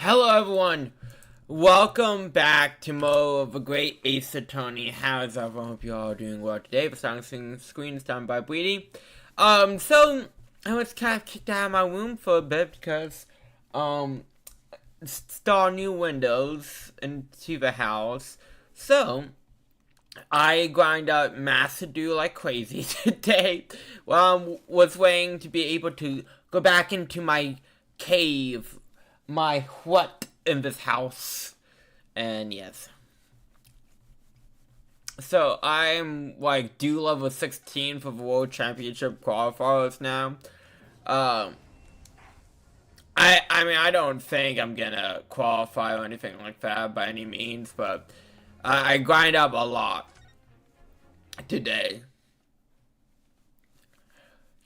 Hello everyone, welcome back to Mo of a Great Ace Attorney. How's everyone? Hope you all are doing well today. The song screen is done by Breedy. So I was kind of kicked out of my room for a bit because install new windows into the house. So I grind up math to do like crazy today. Was waiting to be able to go back into my cave, my what in this house, and yes. So I'm like Duel level 16 for the World Championship qualifiers now. I mean I don't think I'm gonna qualify or anything like that by any means, but I grind up a lot today.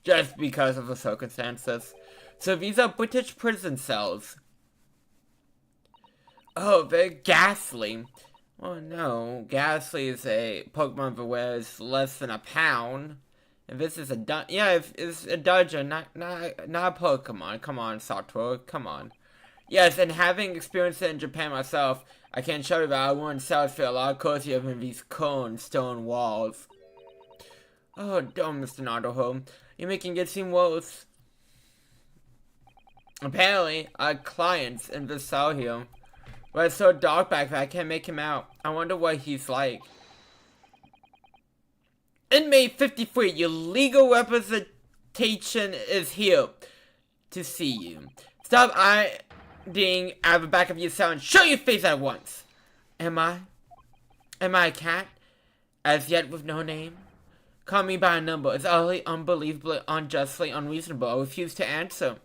Just because of the circumstances. So these are British prison cells. Oh, they're ghastly. Oh no, ghastly is a Pokemon that weighs less than a pound. And this is a it's a dungeon, not a Pokemon. Come on, Satoru, come on. Yes, and having experienced it in Japan myself, I can show you that I won cells feel a lot cozier than these cone stone walls. Oh, don't, Mr. Naruto. You're making it seem worse. Apparently, our clients in this cell here. But it's so dark back there, I can't make him out. I wonder what he's like. Inmate 53, your legal representation is here to see you. Stop hiding out the back of your cell and show your face at once. Am I a cat? As yet with no name? Call me by a number. It's utterly, unbelievably, unjustly unreasonable. I refuse to answer.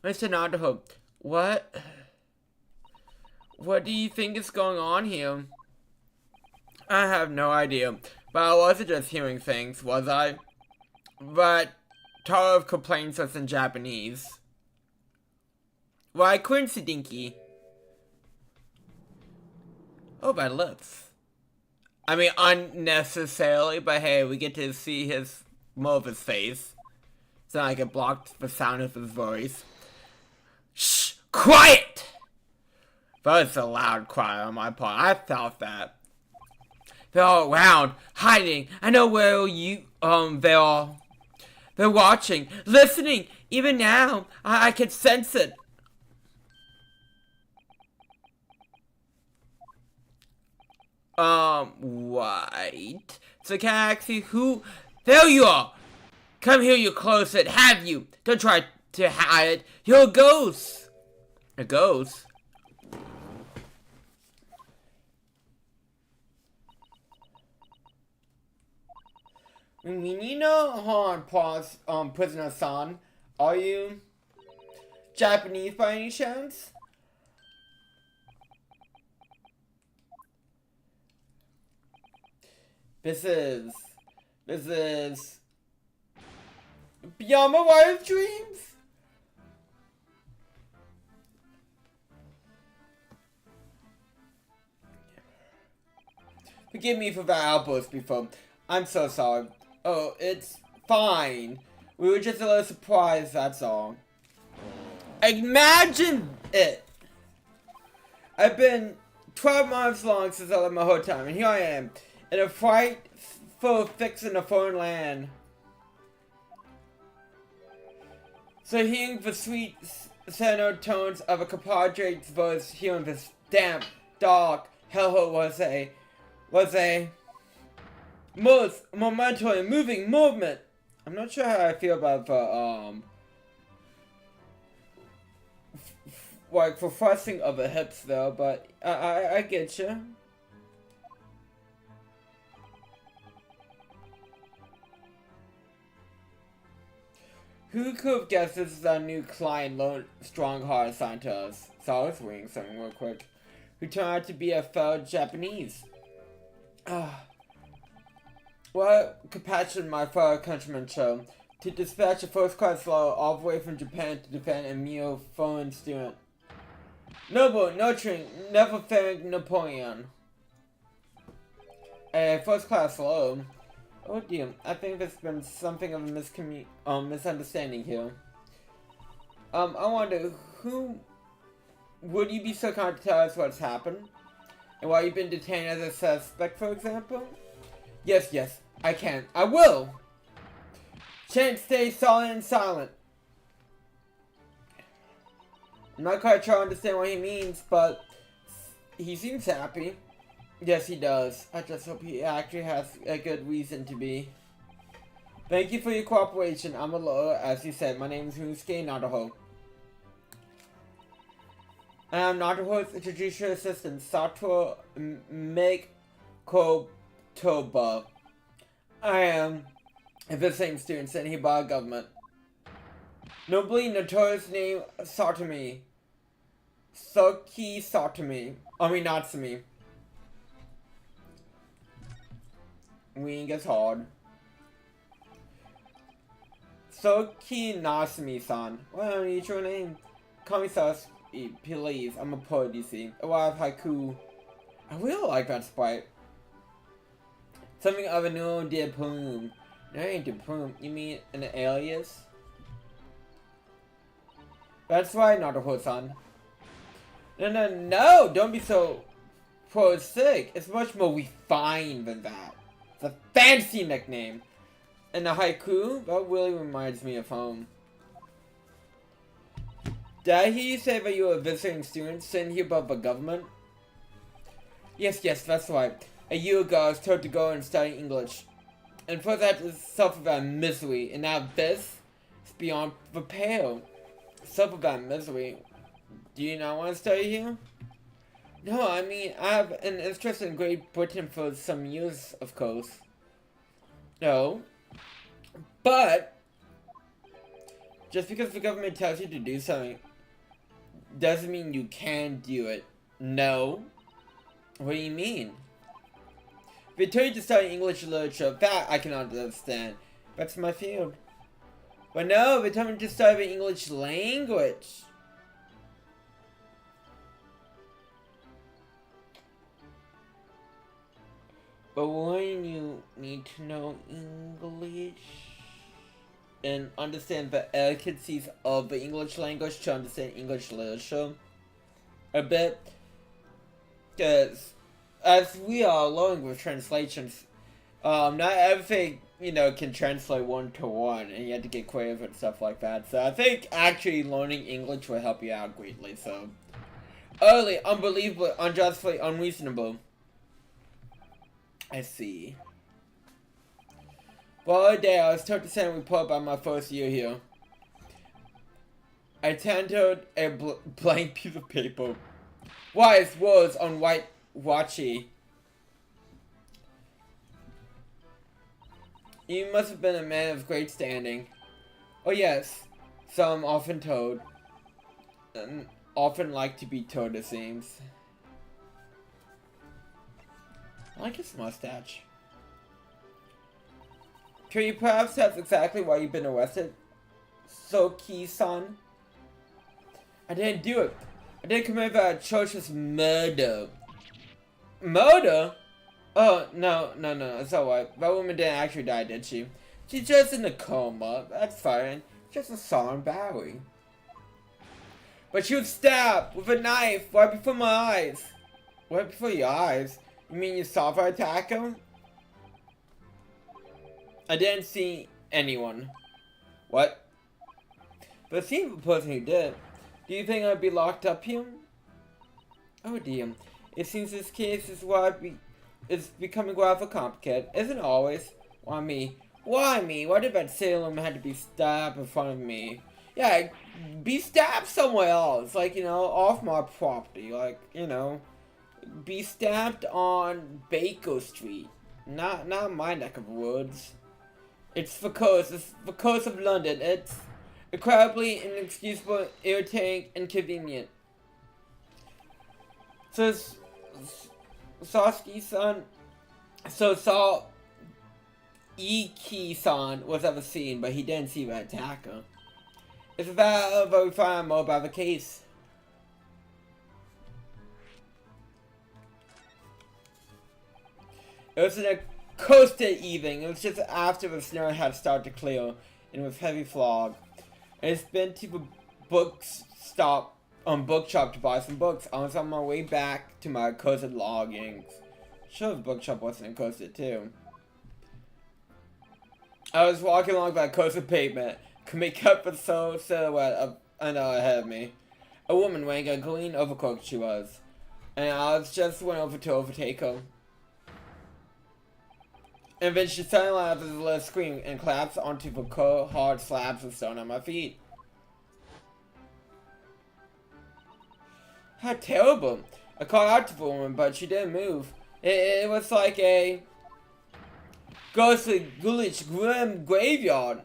Mr. Naruto, what do you think is going on here? I have no idea, but I wasn't just hearing things, was I? But total of complaints was in Japanese. Why, Quincy Dinky? Oh, my lips. I mean, unnecessarily, but hey, we get to see more of his face. It's not like it blocked the sound of his voice. Shh! Quiet! That was a loud cry on my part. I felt that. They're all around, hiding. I know where they're watching, listening. Even now, I can sense it. What? So can I ask you who? There you are! Come here, you closet, have you? Don't try to hide it. You're a ghost. A ghost? Hold on, pause, prisoner-san. Are you Japanese by any chance? This is beyond my wildest dreams. Forgive me for that outburst before. I'm so sorry. Oh, it's fine. We were just a little surprised, that's all. Imagine it! I've been 12 months long since I left my hotel, and here I am, in a frightful fix in a foreign land. So hearing the sweet sonor tones of a compadre's voice here in this damp, dark hellhole was a most momentary moving movement. I'm not sure how I feel about the like for thrusting of the hips though, but I get you. Who could have guessed this is our new client, Lone Strongheart assigned to us? So I was reading something real quick. Who turned out to be a fellow Japanese. What compassion my fellow countrymen show to dispatch a first-class lawyer all the way from Japan to defend a mere foreign student. Noble, nurturing, never failing Napoleon. A first-class lawyer? Oh dear, I think there's been something of a misunderstanding here. I wonder, who would you be so kind to tell us what's happened? And why you've been detained as a suspect, for example? Yes, yes, I can. I will! Chant stay solid and silent. I'm not quite sure I understand what he means, but he seems happy. Yes, he does. I just hope he actually has a good reason to be. Thank you for your cooperation. I'm a lawyer, as you said. My name is Husuke Nadaho. And I'm Nadaho's judicial assistant, Sato Kotoba. I am a visiting student sent here by government. Nobly notorious name Satomi. Soki Satomi. Natsumi. Wing is hard. Soki Natsumi-san. Well, need your name. Call me Sus, please. I'm a poet, you see. A lot of haiku. I really like that sprite. Something of a new de plume. No, ain't de plume. You mean an alias? That's right, Naruto-san. No! Don't be so prosaic. It's much more refined than that. It's a fancy nickname. And the haiku, that really reminds me of home. Did I hear you say that you were a visiting student sent here by the government? Yes, that's right. A year ago, I was told to go and study English. And for that to suffer that misery, and now this is beyond repair. Suffer that misery. Do you not want to study here? No, I mean, I have an interest in Great Britain for some years, of course. No. But, just because the government tells you to do something, doesn't mean you can do it. No. What do you mean? If they tell you to study English literature, that I can understand. That's my field. But no, they tell me to study the English language. But when you need to know English and understand the etiquettes of the English language to understand English literature a bit, because as we are learning with translations, not everything, can translate one-to-one, and you have to get creative and stuff like that. So I think actually learning English will help you out greatly. So, early, unbelievable, unjustly, unreasonable. I see. Well, a day I was told to send a report about my first year here. I tendered a blank piece of paper. Wise words on white washi. You must have been a man of great standing. Oh yes, so I'm often told. And often like to be told, it seems. I like his mustache. Can you perhaps tell us exactly why you've been arrested? Soki-san? I didn't do it. I didn't commit that atrocious murder. Murder? Oh, no, it's alright. That woman didn't actually die, did she? She's just in a coma. That's fine. Just a solemn battery. But she was stabbed with a knife right before my eyes. Right before your eyes? You mean you saw her attack him? I didn't see anyone. What? But seeing the person who did, do you think I'd be locked up here? Oh dear. It seems this case is becoming rather complicated. Isn't it always? Why me? Why me? Why did that Salem have to be stabbed in front of me? Yeah, be stabbed somewhere else. Like, off my property. Like, be stabbed on Baker Street. Not my neck of woods. It's the coast of London. It's incredibly inexcusable, irritating, inconvenient. So, Sasuke-san, so Iki-san was at the scene, but he didn't see the attacker. It's that we find out more about the case. It was an coastal evening. It was just after the snow had started to clear, and with heavy fog. And it's been to the bookshop to buy some books. I was on my way back to my cursed loggings. Sure, the bookshop wasn't cursed too. I was walking along that cursed pavement, could make up the silhouette of another ahead of me. A woman wearing a green overcoat she was, and I just went over to overtake her. And then she suddenly let out a little scream and collapsed onto the cold, hard slabs of stone at my feet. How terrible! I called out to the woman, but she didn't move. It was like a ghostly, ghoulish, grim graveyard.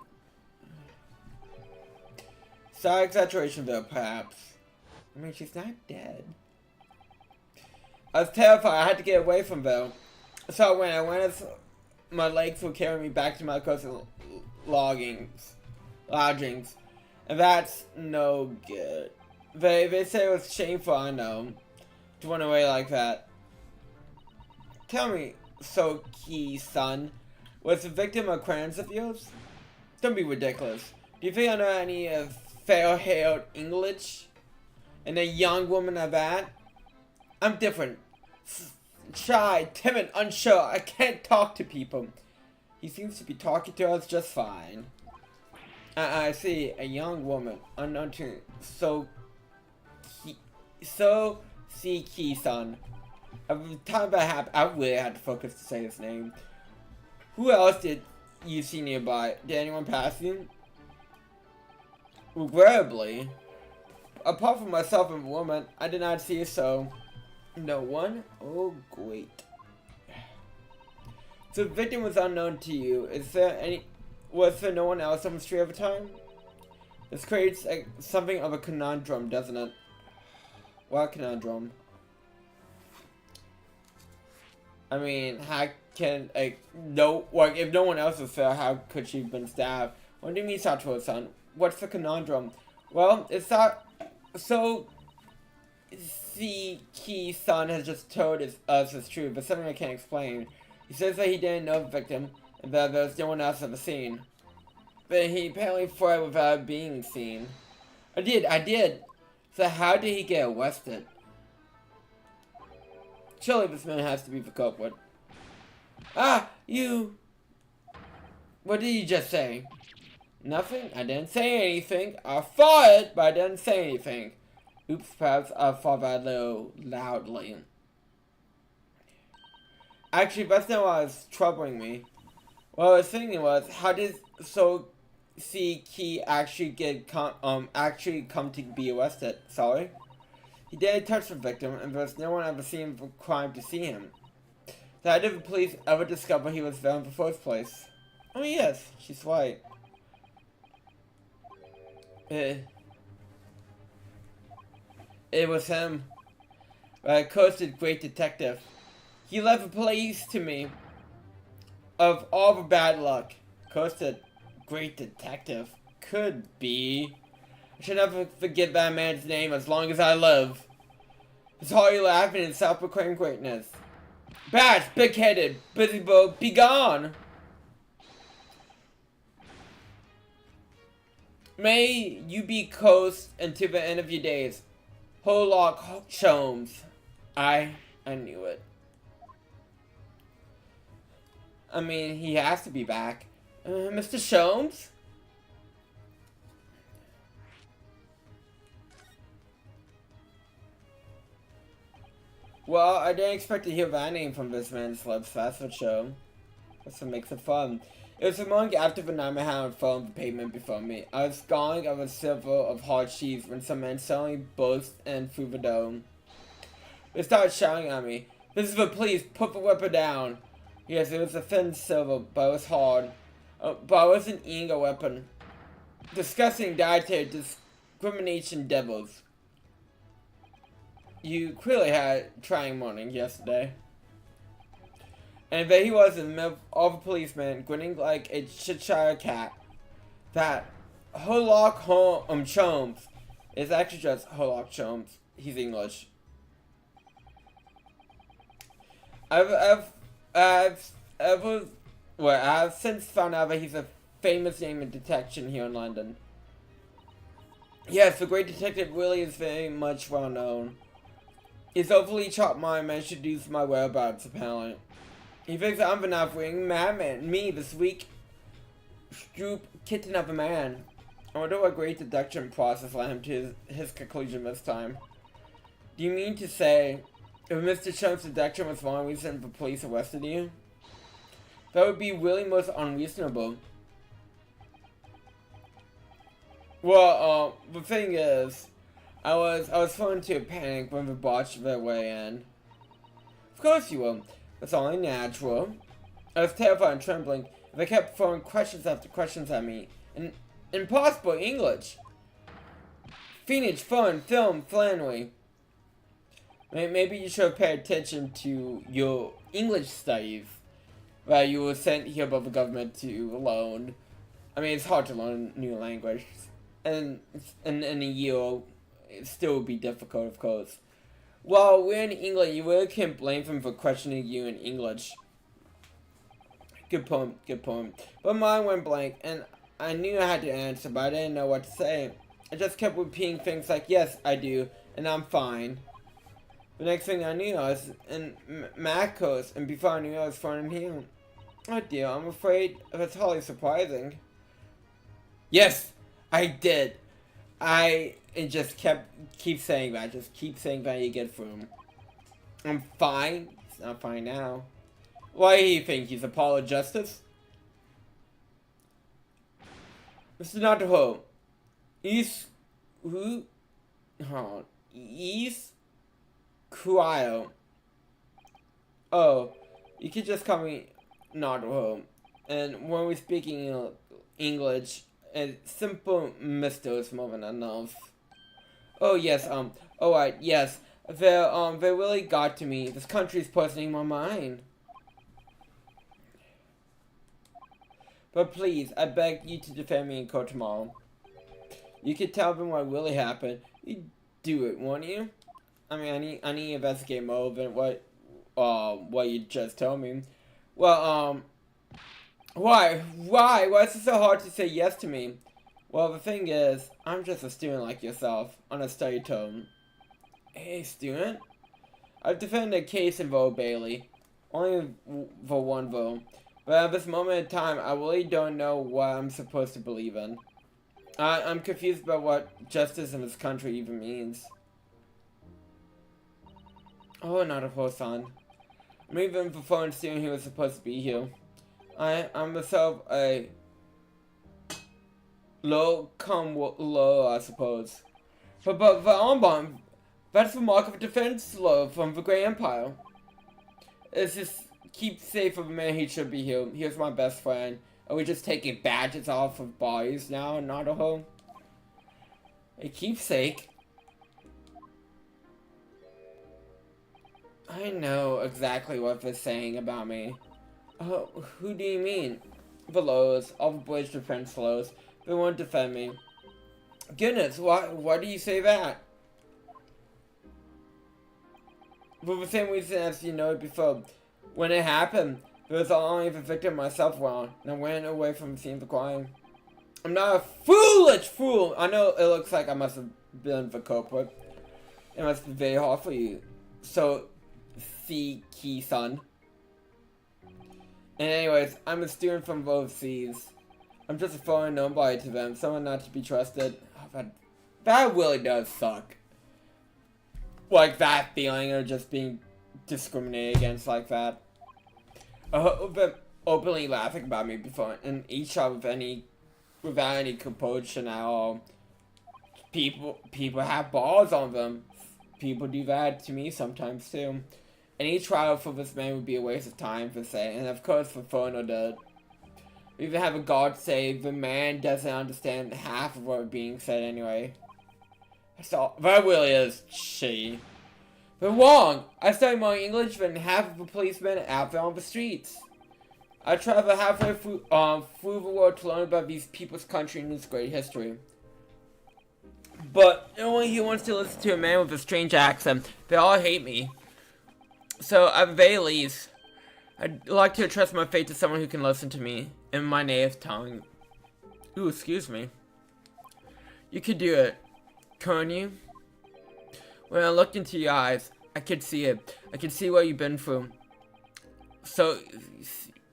Slight exaggeration though, perhaps. I mean, she's not dead. I was terrified. I had to get away from them. So when I went as my legs would carry me back to my coastal lodgings. And that's no good. They say it was shameful, I know, to run away like that. Tell me, Soki-san, was the victim a acquaintance of yours? Don't be ridiculous. Do you think I know any fair-haired English? And a young woman at that? I'm different. Shy, timid, unsure. I can't talk to people. He seems to be talking to us just fine. I see a young woman, unknown to Soki-san. Every time that happened, I really had to focus to say his name. Who else did you see nearby? Did anyone pass you? Regrettably, apart from myself and the woman, I did not see so. No one? Oh, great. So the victim was unknown to you. Was there no one else on the street at the time? This creates something of a conundrum, doesn't it? What conundrum? I mean, how can, if no one else was there, how could she have been stabbed? What do you mean, Satoru-san? What's the conundrum? Well, it's not, so, Soki-san has just told us his truth, but something I can't explain. He says that he didn't know the victim, and that there's no one else at the scene. But he apparently fled without being seen. I did. So how did he get arrested? Surely this man has to be the culprit. Ah, you! What did you just say? Nothing? I didn't say anything. I thought it, but I didn't say anything. Oops, perhaps I thought that a little loudly. Actually, that's not what was troubling me. What I was thinking was, how did Soki actually come to be arrested? Sorry? He didn't touch the victim, and there's no one ever seen the crime to see him. So how did the police ever discover he was there in the first place? Oh yes, she's right. It was him. A cursed great detective. He left the police to me. Of all the bad luck. Cursed great detective. Could be. I should never forget that man's name as long as I live. His hearty laughing and self-proclaimed greatness. Bash, big-headed, busy bird, be gone! May you be cursed until the end of your days. Hollock Sholmes. I knew it. I mean, he has to be back. Mr. Sholmes? Well, I didn't expect to hear that name from this man's lips, that's for sure. That's what makes it fun. It was the morning after the night I had fell on the pavement before me. I was scoring of a silver of hard cheese when some men suddenly burst in through the dome. They started shouting at me. This is the police, put the weapon down. Yes, it was a thin silver, but it was hard. But I wasn't eating a weapon. Disgusting dietary discrimination devils. You clearly had a trying morning yesterday. And there he was in the middle of all the policemen, grinning like a Cheshire cat. That Hollock Sholmes is actually just Hollock Sholmes. He's English. I've since found out that he's a famous name in detection here in London. Yes, the great detective really is very much well known. His overly chopped mind managed to deduce my whereabouts, apparently. He thinks I'm the knife-wielding madman. Me, this weak, stoop kitten of a man. I wonder what great deduction process led him to his conclusion this time. Do you mean to say, if Mr. Chunk's deduction was one reason the police arrested you? That would be really most unreasonable. Well, the thing is, I was thrown into a panic when we botched their way in. Of course you will. That's only natural. I was terrified and trembling. They kept throwing questions after questions at me. In impossible English. Phoenix, fun, film, Flannery. Maybe you should have paid attention to your English studies. That you were sent here by the government to learn. I mean, it's hard to learn new language. And in a year, it still would be difficult, of course. Well, we're in England. You really can't blame them for questioning you in English. Good point, good point. But mine went blank, and I knew I had to answer, but I didn't know what to say. I just kept repeating things like, yes, I do, and I'm fine. The next thing I knew, I was in Macos, and before I knew I was thrown in here. Oh dear, I'm afraid that's hardly surprising. Yes, I did. It just keep saying that. Just keep saying that you get through. I'm fine. It's not fine now. Why do you think he's a Apollo Justice? Mr. Nataho. Who? Oh, Cryo. Oh, you could just call me Nataho. And when we're speaking English, a simple Mr. is more than enough. Oh yes, alright, yes. They really got to me. This country's poisoning my mind. But please, I beg you to defend me in court tomorrow. You could tell them what really happened. You'd do it, won't you? I mean, I need to investigate more than what you just told me. Well, why is it so hard to say yes to me? Well, the thing is, I'm just a student like yourself, on a study tone. Hey, student? I've defended a case in Old Bailey. Only for one vote. But at this moment in time, I really don't know what I'm supposed to believe in. I'm confused about what justice in this country even means. Oh, not a whole son. I'm even the foreign student who was supposed to be here. I'm myself a low, I suppose. But the armband, that's the mark of a defense law from the Great Empire. It's just keep safe of a man he should be here. Here's my best friend. Are we just taking badges off of bodies now, not a home? A keepsake? I know exactly what they're saying about me. Oh, who do you mean? The Lows, all the boys' defense Lows. They won't defend me. Goodness, why do you say that? For the same reason as you know before. When it happened, there was only the victim myself around, and I ran away from the scene of the crime. I'm not a foolish fool! I know it looks like I must have been the culprit. It must be very hard for you. So, son. And anyways, I'm a student from overseas. I'm just a foreign nobody to them, someone not to be trusted. Oh, that really does suck. Like that feeling of just being discriminated against like that. I hope them openly laughing about me before and each shot without any compunction at all. People have balls on them. People do that to me sometimes too. Any trial for this man would be a waste of time per se, and of course for Fono did. We even have a God say the man doesn't understand half of what being said anyway. So that really is shitty. They're wrong! I study more English than half of the policemen out there on the streets. I travel halfway through the world to learn about these people's country and its great history. But no one here wants to listen to a man with a strange accent. They all hate me. So at the very least, I'd like to trust my fate to someone who can listen to me in my native tongue. Ooh, excuse me. You could do it. Can you? When I looked into your eyes, I could see it. I could see what you've been through. So,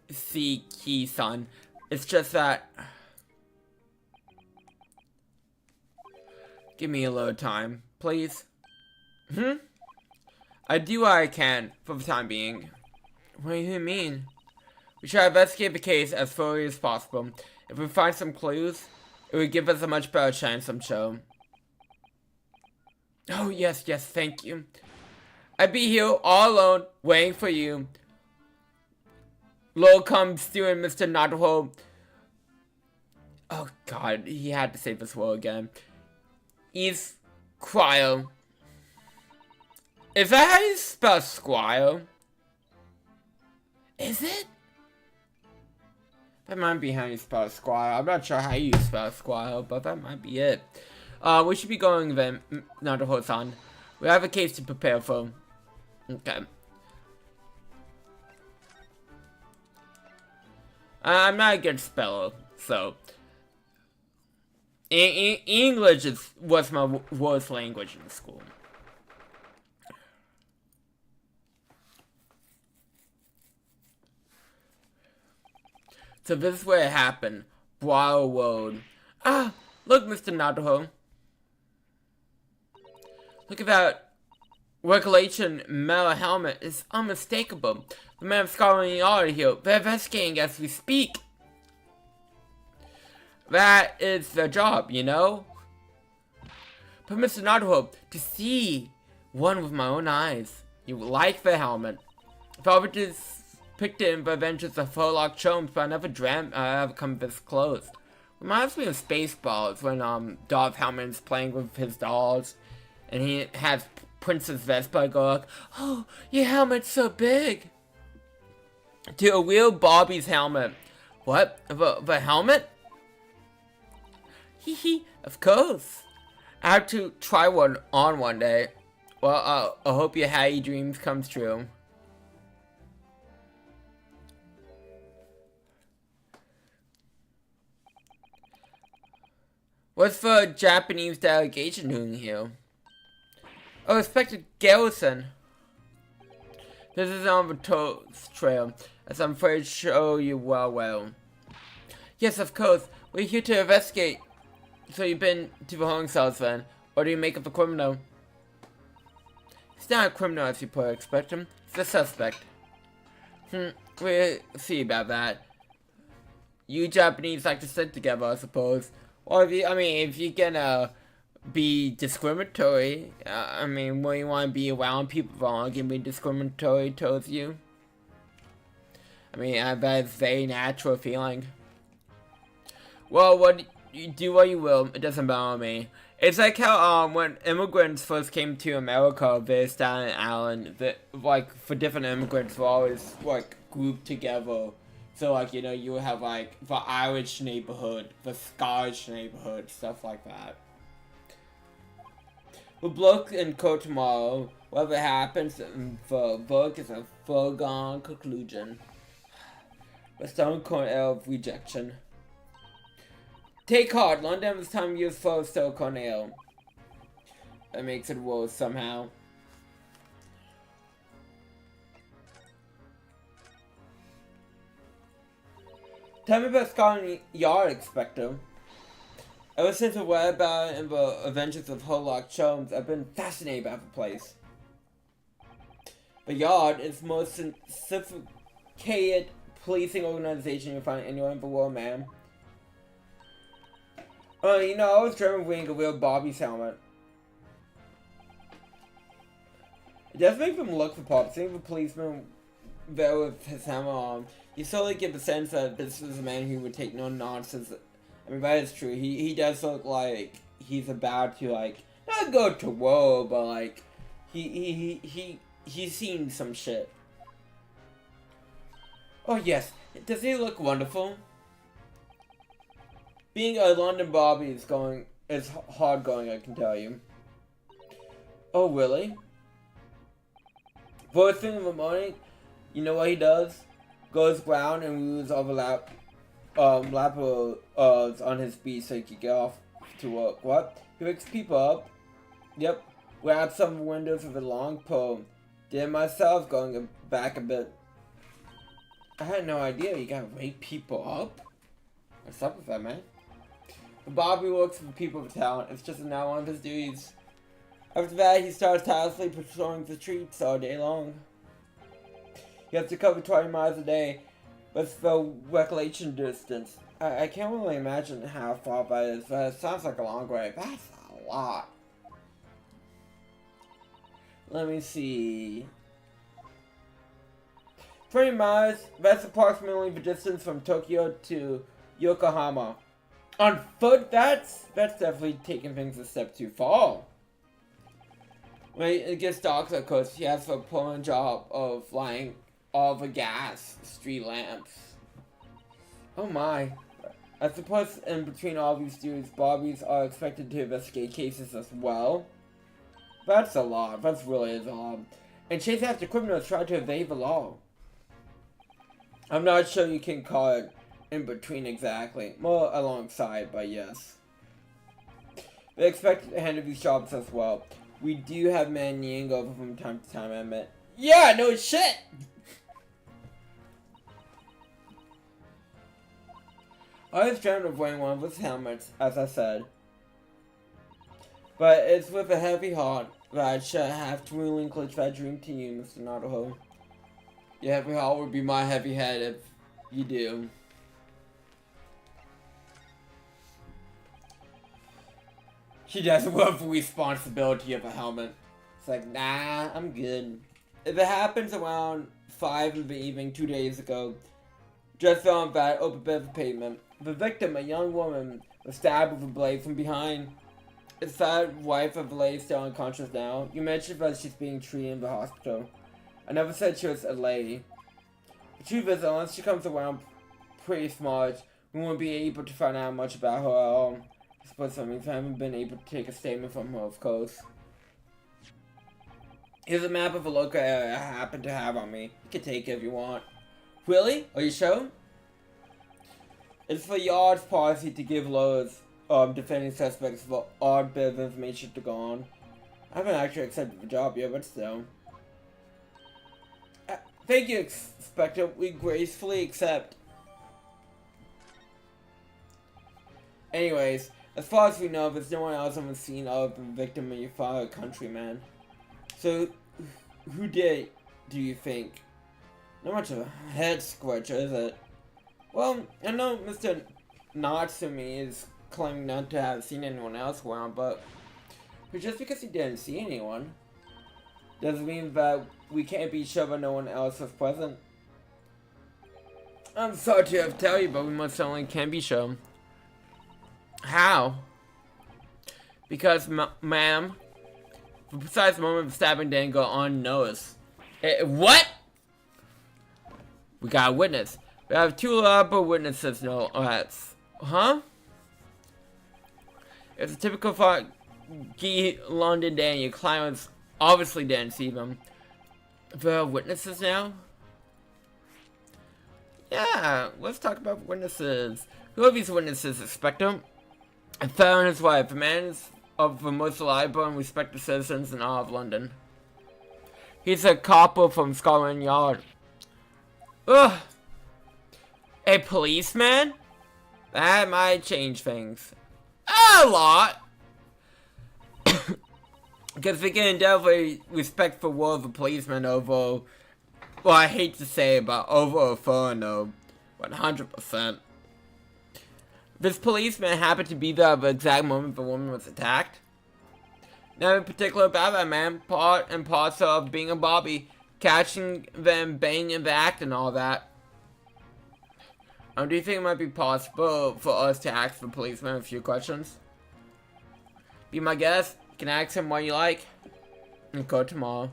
see, Key-san, it's just that... Give me a little time, please. I do what I can, for the time being. What do you mean? We should investigate the case as thoroughly as possible. If we find some clues, it would give us a much better chance, I'm sure. Oh, yes, thank you. I'd be here all alone, waiting for you. Lo comes student Mr. Naruto. Oh, God, he had to say this word again. He's Cryo. Is that how you spell Squire? Is it? That might be how you spell Squire. I'm not sure how you spell Squire, but that might be it. We should be going then, Naruto-san. We have a case to prepare for. Okay. I'm not a good speller, so... English was my worst language in school. So this is where it happened. Briar Road. Ah, look, Mr. Naruto. Look at that regulation metal helmet. It's unmistakable. The man of Scotland Yard here. They're investigating as we speak. That is their job, you know? But Mr. Naruto, to see one with my own eyes. You like the helmet. If I would just picked it in the Adventures of Furlock Chomes, but I never dreamt I'd ever come this close. Reminds me of Spaceballs when Darth Helmet is playing with his dolls. And he has Princess Vespa go like, oh, your helmet's so big. To a real Bobby's helmet. What? The helmet? Hee, of course. I have to try one on one day. Well, I hope your happy dreams comes true. What's the Japanese delegation doing here? Oh, Inspector Garrison. This is on the toast trail, as I'm afraid to show you well. Yes, of course. We're here to investigate. So you've been to the holding cells then? Or do you make up a criminal? He's not a criminal as you put expect him. He's a suspect. We'll see about that. You Japanese like to sit together, I suppose. Or if you're gonna be discriminatory, when you want to be around people wrong and be discriminatory towards you. I bet it's a very natural feeling. Well, what you do what you will, it doesn't bother me. It's like how when immigrants first came to America, they Staten Island, for different immigrants were always grouped together. So you would have the Irish neighborhood, the Scottish neighborhood, stuff like that. We'll look in court tomorrow. Whatever happens, the book is a foregone conclusion. The stone cold air of rejection. Take heart, London this time used for stone cold air. That makes it worse somehow. Tell me about Scotland Yard, Inspector. Ever since I read about it in the Adventures of Sherlock Holmes, I've been fascinated by the place. The Yard is the most sophisticated policing organization you'll find anywhere in the world, man. I was dreaming of wearing a real Bobby's helmet. It does make them look the part. Seeing the policeman there with his helmet on, you slowly get the sense that this is a man who would take no nonsense. That is true. He does look like he's about to not go to war, but he's seen some shit. Oh yes, does he look wonderful? Being a London Bobby is hard going, I can tell you. Oh really? First thing in the morning, you know what he does? Goes ground and moves all the lapels on his feet so he can get off to work. What? He wakes people up Yep. Wrapped some windows with a long pole. Did myself going back a bit. I had no idea you gotta wake people up. What's up with that, man? But Bobby works for the people of town. It's just now one of his duties. After that, he starts tirelessly patrolling the streets all day long. He has to cover 20 miles a day, but it's the recollection distance. I can't really imagine how far that is, but it sounds like a long way. That's a lot. Let me see. 20 miles, that's approximately the distance from Tokyo to Yokohama. On foot, that's definitely taking things a step too far. When it gets dark, of course, he has the pulling job of lighting all the gas street lamps. Oh my. I suppose in between all these dudes, Bobbies are expected to investigate cases as well. That's a lot. That's really a lot. And chase after criminals try to evade the law. I'm not sure you can call it in between exactly. More alongside, but yes. They expect to handle these jobs as well. We do have men kneeling over from time to time, I admit. Yeah, no shit! I always dreamt of wearing one of those helmets, as I said. But it's with a heavy heart that I should have to relinquish that dream to you, Mr. Nadaho. Your heavy heart would be my heavy head if you do. She doesn't want the responsibility of a helmet. It's like, nah, I'm good. If it happens around 5 in the evening 2 days ago, just on that open bit of pavement, the victim, a young woman, was stabbed with a blade from behind. Is that wife of the lady still unconscious now? You mentioned that she's being treated in the hospital. I never said she was a lady. The truth is, unless she comes around pretty smart, we won't be able to find out much about her at all. I suppose that means I haven't been able to take a statement from her, of course. Here's a map of a local area I happen to have on me. You can take it if you want. Really? Are you sure? It's the yard's policy to give lawyers defending suspects the odd bit of information to go on. I haven't actually accepted the job yet, but still. Thank you, Inspector. We gracefully accept. Anyways, as far as we know, there's no one else on the scene other than the victim and your fellow countryman. So, who did, do you think? Not much of a head scratcher, is it? Well, I know Mr. Natsumi is claiming not to have seen anyone else around, but just because he didn't see anyone doesn't mean that we can't be sure that no one else was present. I'm sorry to have to tell you, but we most certainly can be sure. How? Because, ma'am, the precise moment of stabbing didn't go unnoticed. What? We got a witness. We have 2 other witnesses, no rats. Huh? It's a typical foggy London day and your clients obviously didn't see them. The witnesses now? Yeah, let's talk about witnesses. Who are these witnesses, Inspector? A fellow and his wife. A man is of the most reliable and respected citizens in all of London. He's a copper from Scotland Yard. Ugh! A policeman? That might change things. A lot! Because we can definitely respect the word of a policeman over, well, I hate to say it, but over a foreigner. 100%. This policeman happened to be there at the exact moment the woman was attacked. Nothing particular about that man, part and parcel of being a Bobby, catching them banging in the act and all that. Do you think it might be possible for us to ask the policeman a few questions? Be my guest. You can ask him what you like. And go tomorrow.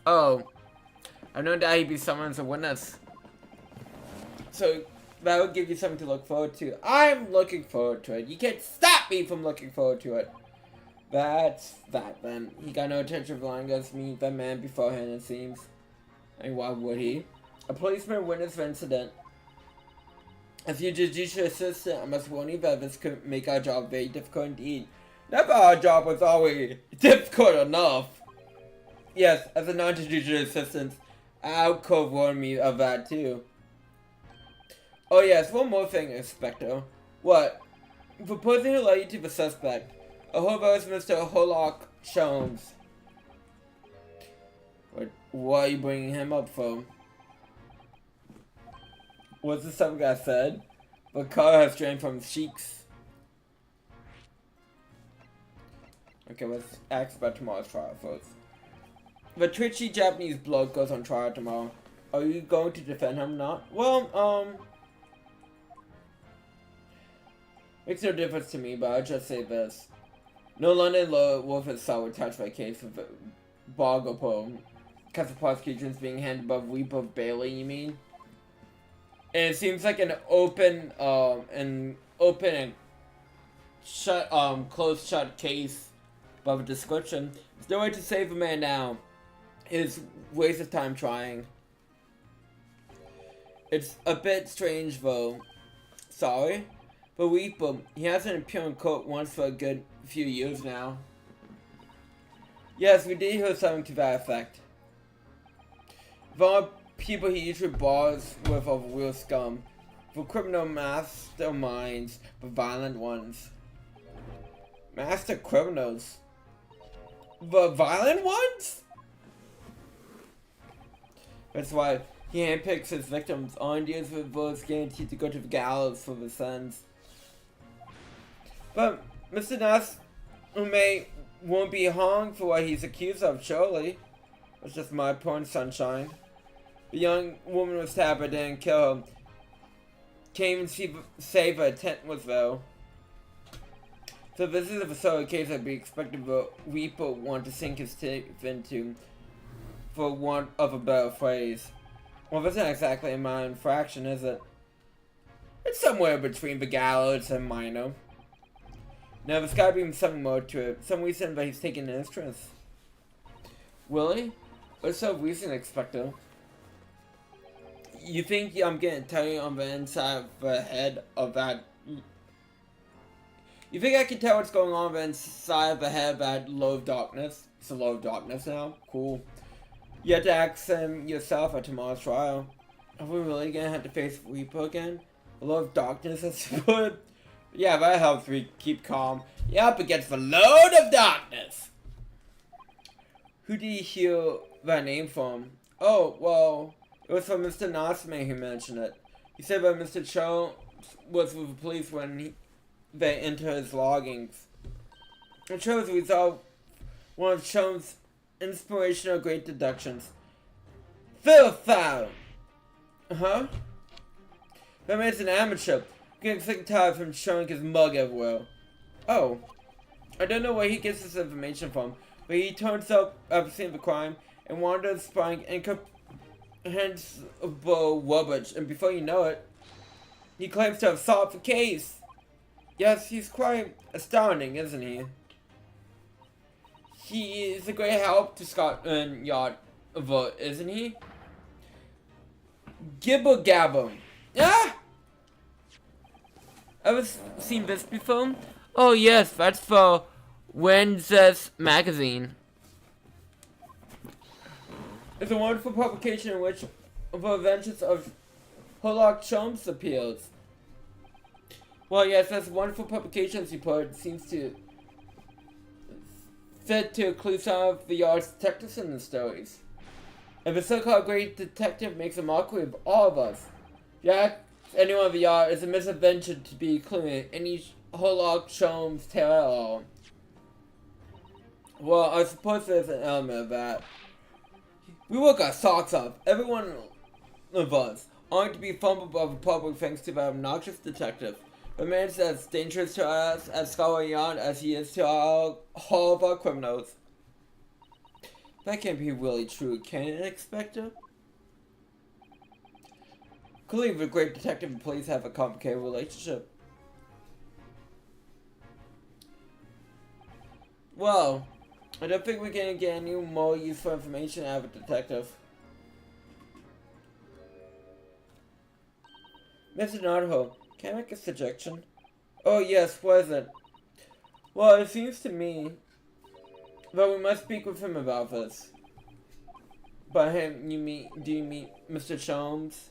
Oh. I know that he'd be summoned as a witness. So, that would give you something to look forward to. I'm looking forward to it. You can't stop me from looking forward to it. That's that then. He got no attention for long as meet the man beforehand, it seems. And why would he? A policeman witnessed the incident. As your judicial assistant, I must warn you that this could make our job very difficult indeed. Never our job was always difficult enough. Yes, as a non-teacher assistant, Al Cove warned me of that too. Oh yes, one more thing, Inspector. What? Proposing to let you to the suspect. I hope I was Mr. Hollock Sholmes. What are you bringing him up for? What's the some guy said? But color has drained from his cheeks. Okay, let's ask about tomorrow's trial first. The twitchy Japanese bloke goes on trial tomorrow. Are you going to defend him or not? Well, makes no difference to me, but I'll just say this. No London law wolf is sour touched by case of Bogopo. Because the prosecution is being handed above Weep of Bailey, you mean? And it seems like an open and shut, closed shut case above a description. There's no way to save a man now. It's waste of time trying. It's a bit strange though. Sorry. But Weepham, he hasn't appeared in court once for a good few years now. Yes, we did hear something to that effect. The only people he usually bars with are real scum. For criminal masterminds, but violent ones. Master criminals? The violent ones? That's why he handpicks his victims. All deals with those guaranteed to go to the gallows for the sins. But Mr. Nass won't be hung for what he's accused of, surely. That's just my point, sunshine. The young woman was stabbed but didn't kill her. Came and save her tent was though. So this is a sort of case I'd be expected the Reaper want to sink his teeth into, for want of a better phrase. Well, that's not exactly a minor infraction, is it? It's somewhere between the gallows and minor. Now, there's gotta be something more to it. Some reason that he's taking an interest. Really? What's so recent, Inspector? You think I'm gonna tell you on the inside of the head of that... You think I can tell what's going on the inside of the head of that low of darkness? It's a low of darkness now? Cool. You have to ask him yourself at tomorrow's trial. Are we really gonna have to face Reaper again? A low of darkness, that's good. Yeah, that helps me keep calm. You're up against the load of darkness! Who did you hear that name from? Oh, well, it was from Mr. Nasme who mentioned it. He said that Mr. Cho was with the police when they entered his loggings. It shows resolve one of Cho's inspirational great deductions. Philfowl! Huh? That man's an amateur. Getting sick and tired from showing his mug everywhere. Oh. I don't know where he gets this information from, but he turns up at the scene of the crime and wanders spying incomprehensible rubbish, and before you know it, he claims to have solved the case. Yes, he's quite astounding, isn't he? He is a great help to Scotland Yard, isn't he? Gibble gabble. Ah! Ever seen this before? Oh yes, that's for Wednesday's magazine. It's a wonderful publication in which the adventures of Sherlock Holmes appears. Well, yes, that's wonderful publications report. Seems to fit to include some of the yard's detectives in the stories. And the so-called great detective makes a mockery of all of us. Jack, anyone of the yard is a misadventure to be included in each Sherlock Holmes tale at all. Well, I suppose there's an element of that. We work our socks off, every one of us, only to be fumbled by the public thanks to that obnoxious detective. The man's as dangerous to us at Scotland Yard as he is to all of our criminals. That can't be really true, can it, Inspector? Clearly, the great detective and police have a complicated relationship. Well, I don't think we're gonna get any more useful information out of a detective. Mr. Nardho, can I make a suggestion? Oh yes, what is it? Well, it seems to me that we must speak with him about this. By him, do you mean Mr. Sholmes?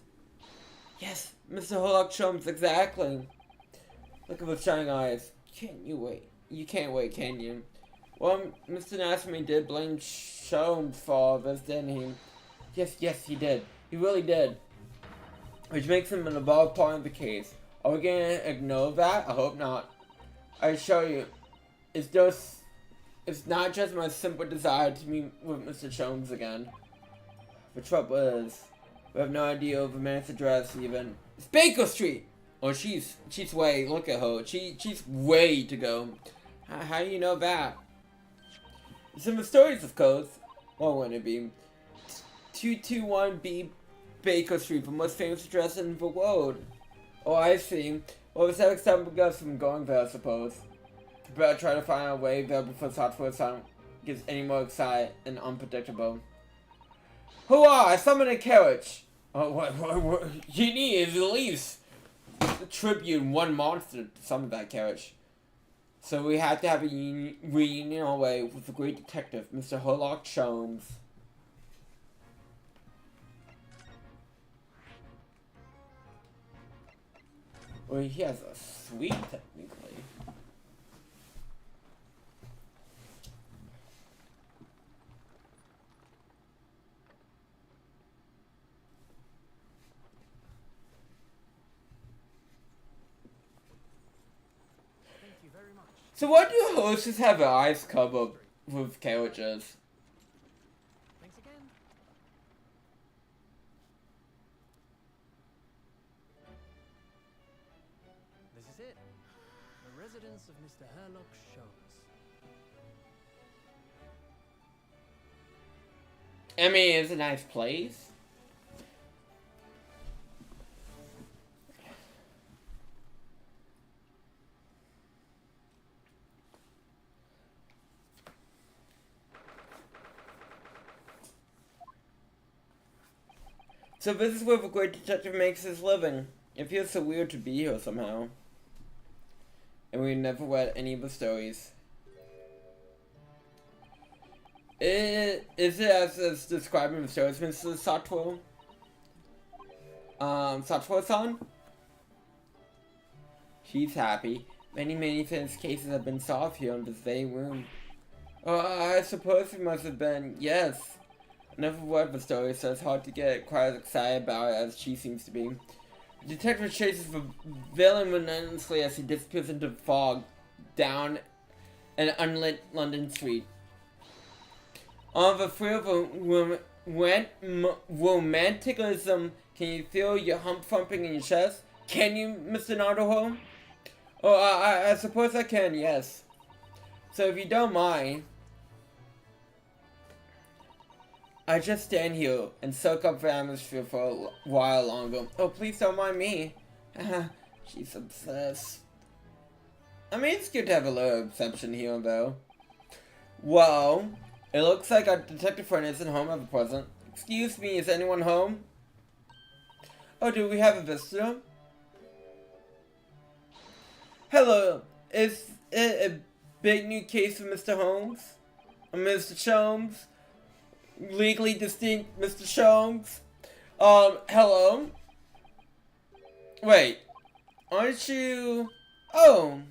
Yes, Mr. Hollock Sholmes, exactly. Look at those shining eyes. Can't you wait? You can't wait, can you? Well, Mr. Nasmi did blame Sholmes for all this, didn't he? Yes, he did. He really did. Which makes him an involved part of the case. Are we gonna ignore that? I hope not. I assure you, it's not just my simple desire to meet with Mr. Sholmes again. The trouble is, we have no idea of the man's address even. It's Baker Street! Oh, she's way, look at her. She's way to go. How do you know that? It's in the stories, of course. What would it be? 221B Baker Street, the most famous address in the world. Oh, I see. Well, the next time we us from going there, I suppose. We better try to find a way there before Software Sound gets any more excited and unpredictable. Hurrah! I summoned a carriage! Oh, what you need is at least a tribute one monster to summon that carriage. So we have to have a reunion away with the great detective, Mr. Hollock Sholmes. Well, he has a suite, technically. So why do horses have their eyes covered with carriages? Thanks again. This is it. The residence of Mr. Herlock Sholmes. I mean, it's a nice place. So this is where the great detective makes his living. It feels so weird to be here somehow. And we never read any of the stories. Is it as it's described in the stories, Mr. Satwell? Satwell-san? She's happy. Many famous cases have been solved here in this very room. Oh, I suppose it must have been, yes. Never read the story, so it's hard to get quite as excited about it as she seems to be. The detective chases the villain relentlessly as he disappears into the fog down an unlit London street. On the thrill of romanticism, can you feel your hump thumping in your chest? Can you, Mr. Nardleholm? Oh, I suppose I can, yes. So if you don't mind, I just stand here and soak up the atmosphere for a while longer. Oh, please don't mind me. She's obsessed. I mean, it's good to have a little exception here, though. Well, it looks like our detective friend isn't home at the present. Excuse me, is anyone home? Oh, do we have a visitor? Hello, is it a big new case for Mr. Holmes? Or Mr. Sholmes? Legally distinct Mr. Sholmes? Hello? Wait, aren't you... Oh,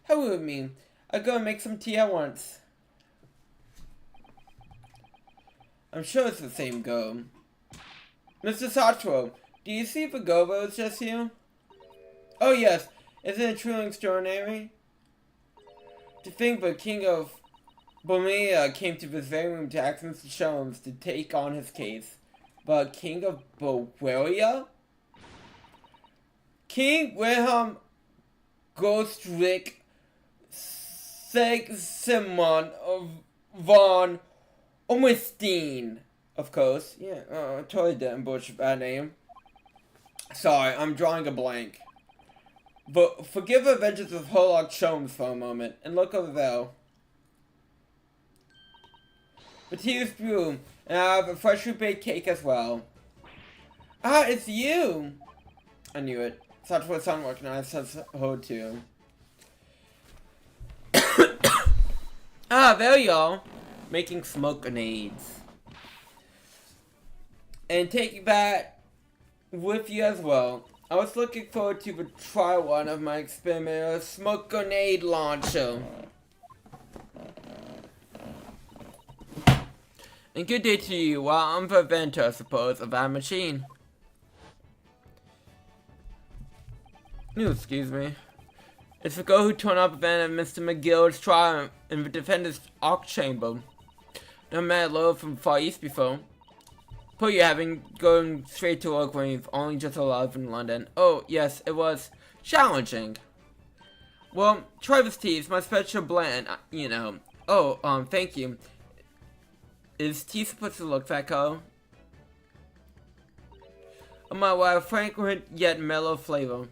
hello with me. I'll go and make some tea at once. I'm sure it's the same girl. Mr. Satchwell, do you see if a Gobo is just here? Oh yes, isn't it truly extraordinary? To think the King of Bomea came to this very room to ask Mr. Sholmes to take on his case. But King of Boweria? King Wilhelm Ghostrick Sigismund von Ormstein. Of course. Yeah, I totally didn't butcher that name. Sorry, I'm drawing a blank. But forgive the vengeance of Hollock Sholmes for a moment, and look over there. The tea is brewed, and I have a freshly baked cake as well. Ah, it's you! I knew it. Such was son recognized as her too. Ah, there y'all. Making smoke grenades. And taking that with you as well. I was looking forward to the try one of my experimental smoke grenade launcher. And good day to you while I'm the inventor, I suppose, of that machine. No, excuse me. It's the girl who turned up event at Mr. McGill's trial in the defender's arc chamber. Never met a love from Far East before. Put you having going straight to work when you've only just arrived in London. Oh, yes, it was challenging. Well, try this tea. It's my special blend, you know. Oh, thank you. Is tea supposed to look that color? Oh my, wow, fragrant yet mellow flavor.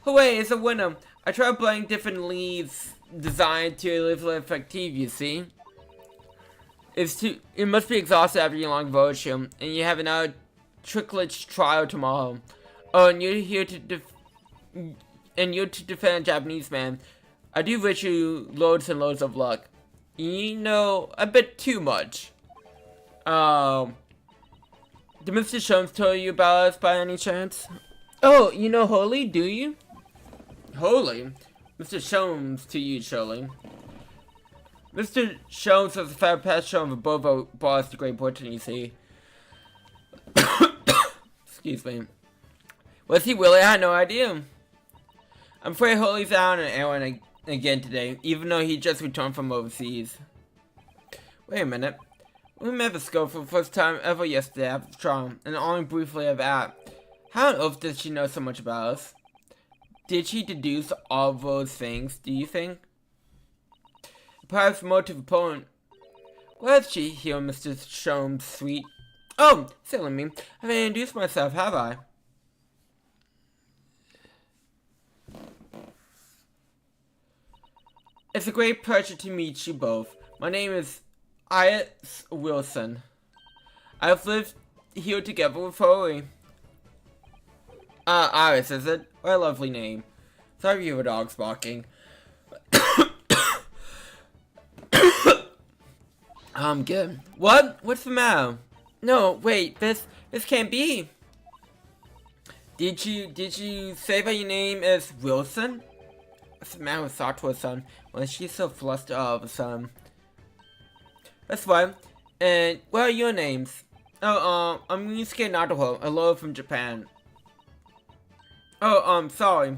Hooray, it's a winner. I tried blending different leaves designed to live effective, you see. It must be exhausted after your long road show, and you have another tricklet trial tomorrow. Oh, and you're here to defend a Japanese man. I do wish you loads and loads of luck. You know, a bit too much. Did Mr. Sholmes tell you about us by any chance? Oh, you know Holy, do you? Holy? Mr. Sholmes to you, surely. Mr. Sholmes was a fair patron of the Bovo boss to Great Britain, you see. Excuse me. Was he really? I had no idea. I'm afraid Holy's out on an errand again today, even though he just returned from overseas. Wait a minute. We met the Skull for the first time ever yesterday after the trial, and only briefly of that. How on earth does she know so much about us? Did she deduce all those things, do you think? Perhaps more to the point. Where is she here, Mr. Sholmes, sweet? Oh, silly me. I haven't introduced myself, have I? It's a great pleasure to meet you both. My name is Iris Wilson. I've lived here together with Holy. Iris, is it? What a lovely name. Sorry you have a dog's barking. I'm good. What? What's the matter? No, wait, this can't be. Did you say that your name is Wilson? What's the matter with Satwa-san? Why is she so flustered all of a sudden? That's fine. And what are your names? Oh, I'm Yusuke Nadaho, a lawyer from Japan. Oh, sorry.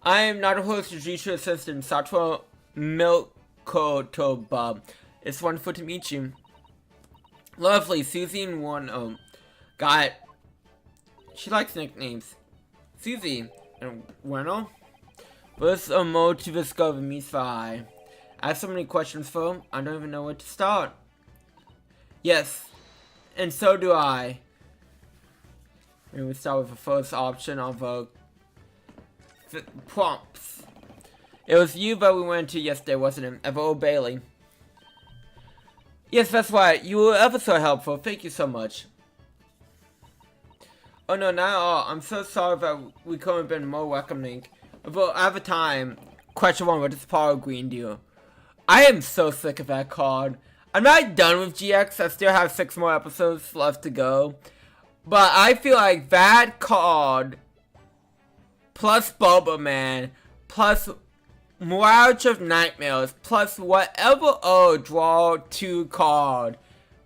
I am Nadaho's judicial assistant, Satwa Milkotoba. It's wonderful to meet you. Lovely, Susie and one, got it. She likes nicknames. Susie and bueno. There's a more to discover, Miss I have so many questions for him, I don't even know where to start. Yes, and so do I. Maybe we start with the first option of prompts. It was you that we went to yesterday, wasn't it? At the Old Bailey. Yes, that's right. You were ever so helpful. Thank you so much. Oh no, not at all. I'm so sorry that we couldn't have been more welcoming. But at the time, question 1, what is Power Green deal? I am so sick of that card. I'm not done with GX. I still have 6 more episodes left to go. But I feel like that card, plus Boba Man, plus Mirage of Nightmares, plus whatever draw 2 card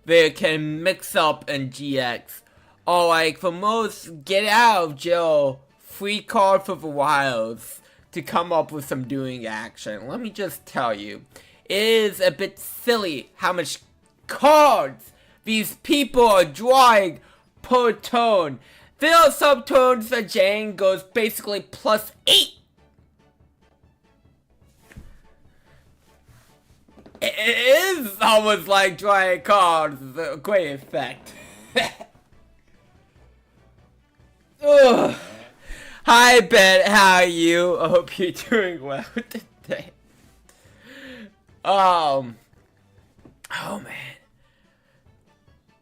they can mix up in GX. Or like the most get out of jail free card for the wilds to come up with some doing action. Let me just tell you, it is a bit silly how much cards these people are drawing per turn. There are some turns that Jane goes basically +8. It is almost like drawing cards with a great effect. Ugh. Hi Ben, how are you? I hope you're doing well today. Oh man.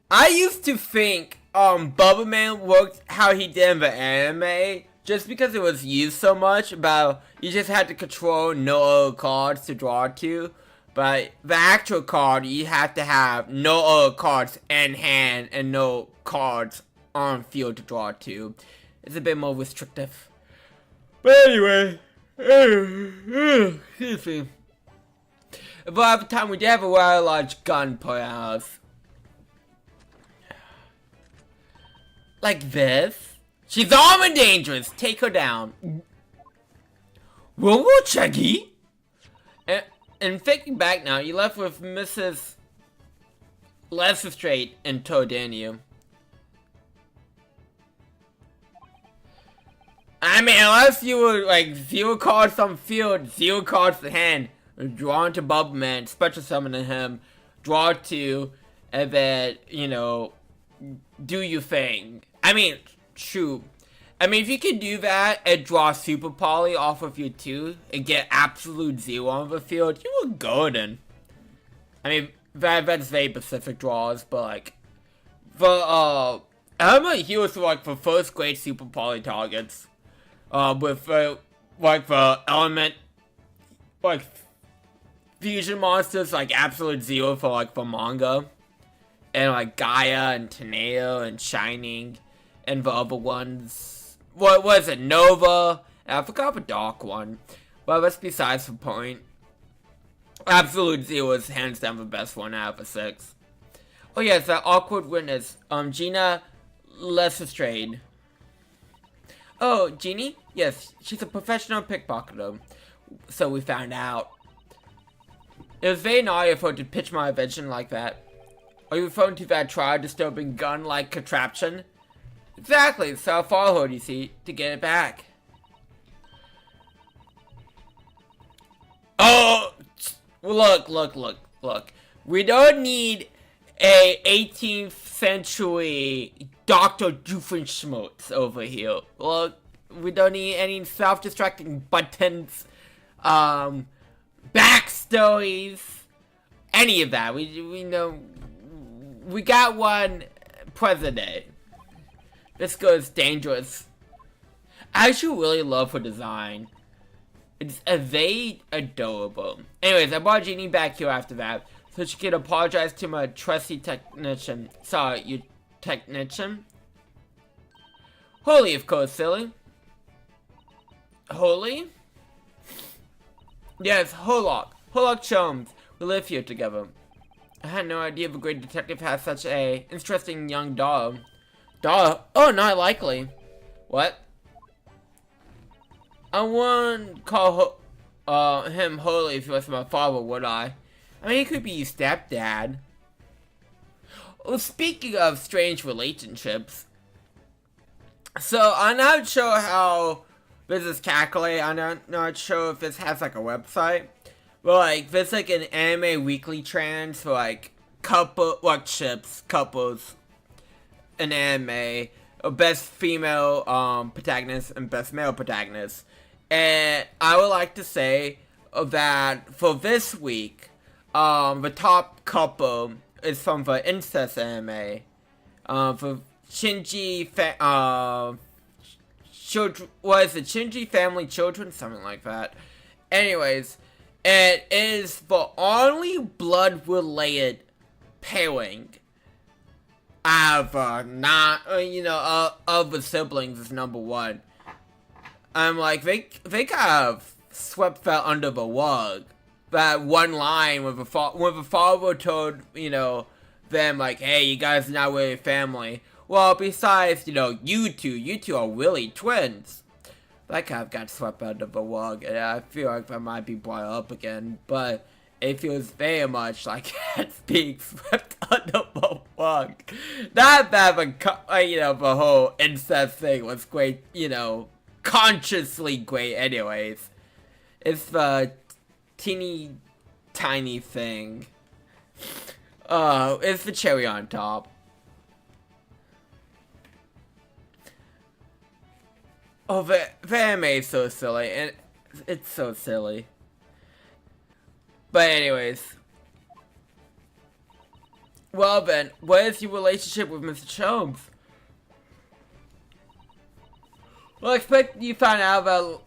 I used to think Bubba Man worked how he did in the anime, just because it was used so much, about you just had to control no other cards to draw to. But the actual card, you have to have no other cards in hand and no cards on field to draw to. It's a bit more restrictive. But anyway, excuse me. But at the time, we did have a rather large gun per house. Like this. She's armed and dangerous. Take her down. Whoa, Chuggy. And thinking back now, you left with Mrs. Lestrade and tow, didn't you? I mean, unless you were like 0 cards on field, 0 cards in hand, draw into Bubble Man, special summoning him, draw 2, and then, you know, do your thing. I mean, true. I mean, if you can do that and draw Super Poly off of your 2 and get absolute 0 on the field, you were golden. I mean, that's very specific draws, but like, I remember he was like for first grade Super Poly targets. With like the element, like fusion monsters, like absolute 0 for like the manga, and like Gaia and Teneo and Shining, and the other ones. What was it? Nova. And I forgot the dark one, but that's besides the point. Absolute 0 is hands down the best one out of the 6. Oh yes, that awkward witness, Gina Lestrade. Oh, Jeannie? Yes, she's a professional pickpocketer. So we found out. It was very naughty of her to pitch my invention like that. Are you referring to that trial-disturbing gun-like contraption? Exactly, so I followed her, you see, to get it back. Oh! Look. We don't need a 18th century Dr. Doofenshmirtz over here. Look, we don't need any self-destructing buttons, backstories, any of that. We know, we got one president. This girl is dangerous. I actually really love her design. It's very adorable. Anyways, I brought Jeannie back here after that, so she can apologize to my trusty technician. Sorry, you technician? Holy, of course, silly. Holy? Yes, Hollock. Hollock Chomes. We live here together. I had no idea the great detective has such a interesting young dog. Dog? Oh, not likely. What? I wouldn't call him Holy if he was my father, would I? I mean, he could be your stepdad. Well, speaking of strange relationships, so I'm not sure how this is calculated. I'm not sure if this has like a website, but like there's like an anime weekly trends for like couples, an anime, best female protagonist and best male protagonist, and I would like to say that for this week, the top couple is from the incest anime. For Shinji children, what is it? Shinji Family Children? Something like that. Anyways, it is the only blood-related pairing of not, of the siblings is number 1. I'm like, they kind of swept that under the rug. That one line with the father told, them like, hey, you guys are not really family. Well, besides, you two are really twins. That kind of got swept under the rug, and I feel like that might be brought up again, but it feels very much like it's being swept under the rug. Not that the whole incest thing was great, consciously great anyways. It's the teeny tiny thing. It's the cherry on top. Oh, the anime is so silly, and it's so silly. But anyways. Well then, what is your relationship with Mr. Chomes? Well, expect you find out about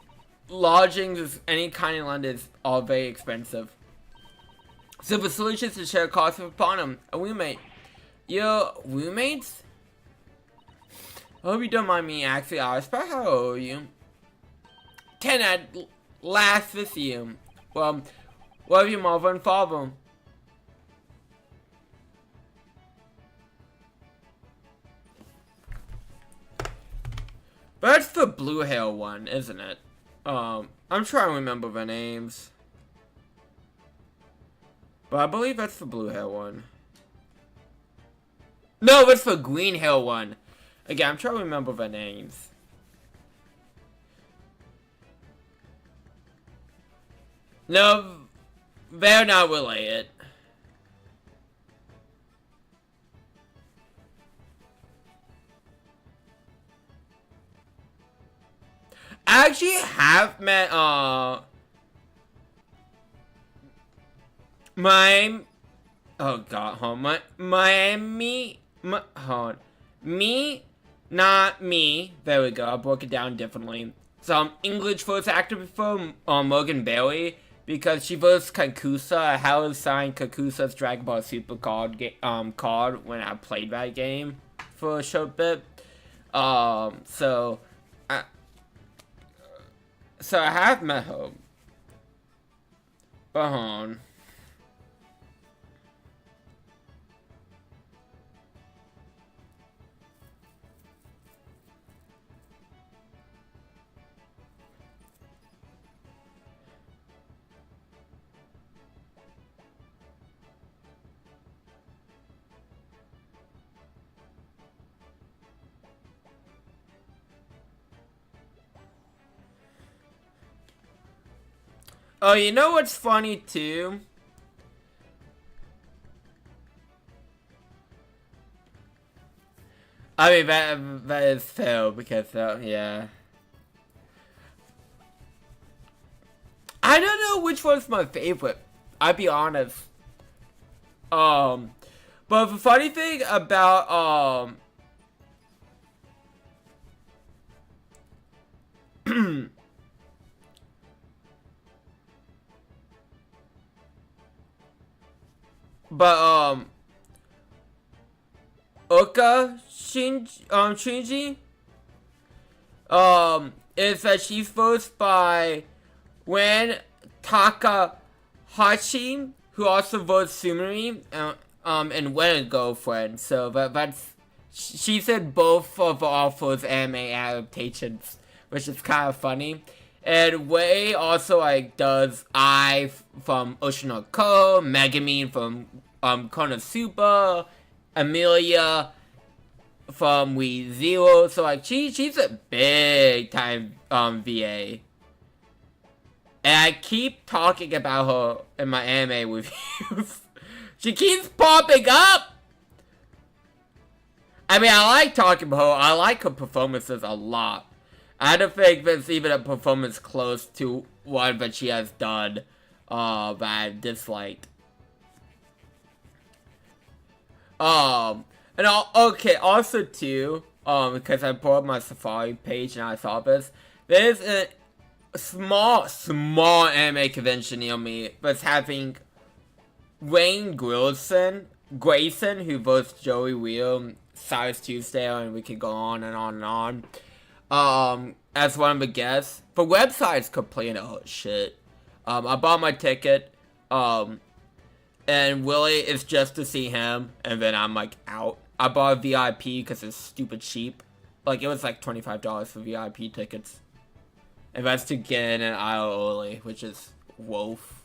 lodgings of any kind in London is all very expensive. So the solution is to share costs with Bonham, a roommate. Your roommates? I hope you don't mind me asking, Alice, but how old are you? 10 at last this year. Well, what have your mother and father? But that's the blue hair one, isn't it? I'm trying to remember the names. But I believe that's the blue hair one. No, it's the green hair one. Again, I'm trying to remember the names. No, they're not related. I actually have met, oh god, hold on, Miami, hold on, not me, there we go, I broke it down differently. Some English voice actor before, Morgan Bailey, because she voiced Kakusa. I have signed Kakusa's Dragon Ball Super card, when I played that game for a short bit. So I have met her. But hold on. Oh, you know what's funny too? I mean, that is fair because, yeah. I don't know which one's my favorite. I'll be honest. But the funny thing about, but, Oka Shinji, is that she's voiced by Ren Takahashi, who also voiced Sumeri, and Wen Girlfriend. So that's, she said both of Awful's anime adaptations, which is kind of funny. And Wei also like does I from Oshinoko, Megami from Konosuba, Amelia from Re:Zero. So like she's a big time VA. And I keep talking about her in my anime reviews. She keeps popping up! I mean, I like talking about her. I like her performances a lot. I don't think there's even a performance close to one that she has done that I disliked. Okay, also too, because I pulled up my Safari page and I saw this. There's a small anime convention near me that's having Wayne Grayson, who voiced Joey Wheel, Cyrus Tuesday, and we could go on and on and on. As one of the guests. The website's complete shit. I bought my ticket, and Willie is just to see him, and then I'm like out. I bought a VIP because it's stupid cheap. Like, it was like $25 for VIP tickets. And that's to get in an aisle early, which is wolf.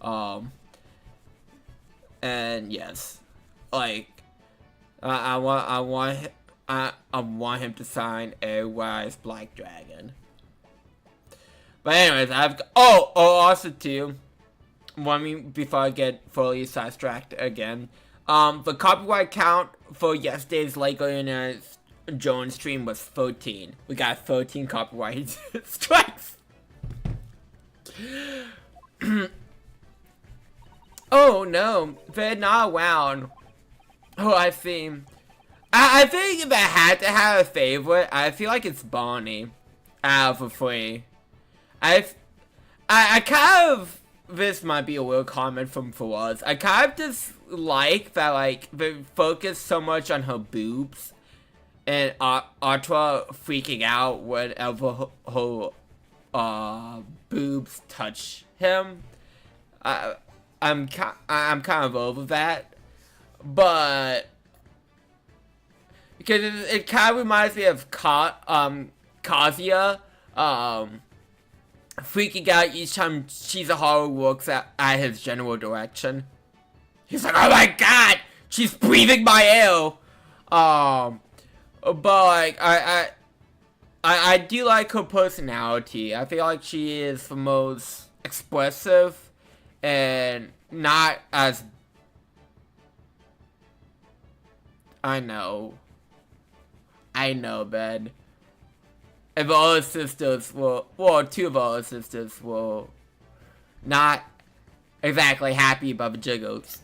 And yes, like, I want him to sign a Wise Black Dragon. But anyways, also too, before I get fully sidetracked again, the copyright count for yesterday's Lego Indiana Jones stream was 13. We got 13 copyright strikes. Oh no, they're not around. Oh, I see. I think if I had to have a favorite, I feel like it's Bonnie. out of for free. I kind of, this might be a weird comment from Fawaz. I kind of dislike that, like, they focus so much on her boobs and Atra freaking out whenever her boobs touch him. I'm kind of over that, but because it kind of reminds me of Kazuya, freaking out each time Shizuharu looks at his general direction. He's like, oh my god, she's breathing my air. But like, I do like her personality. I feel like she is the most expressive and not as... I know, Ben. And the other sisters were, well, two of the other sisters were not exactly happy about the jiggles.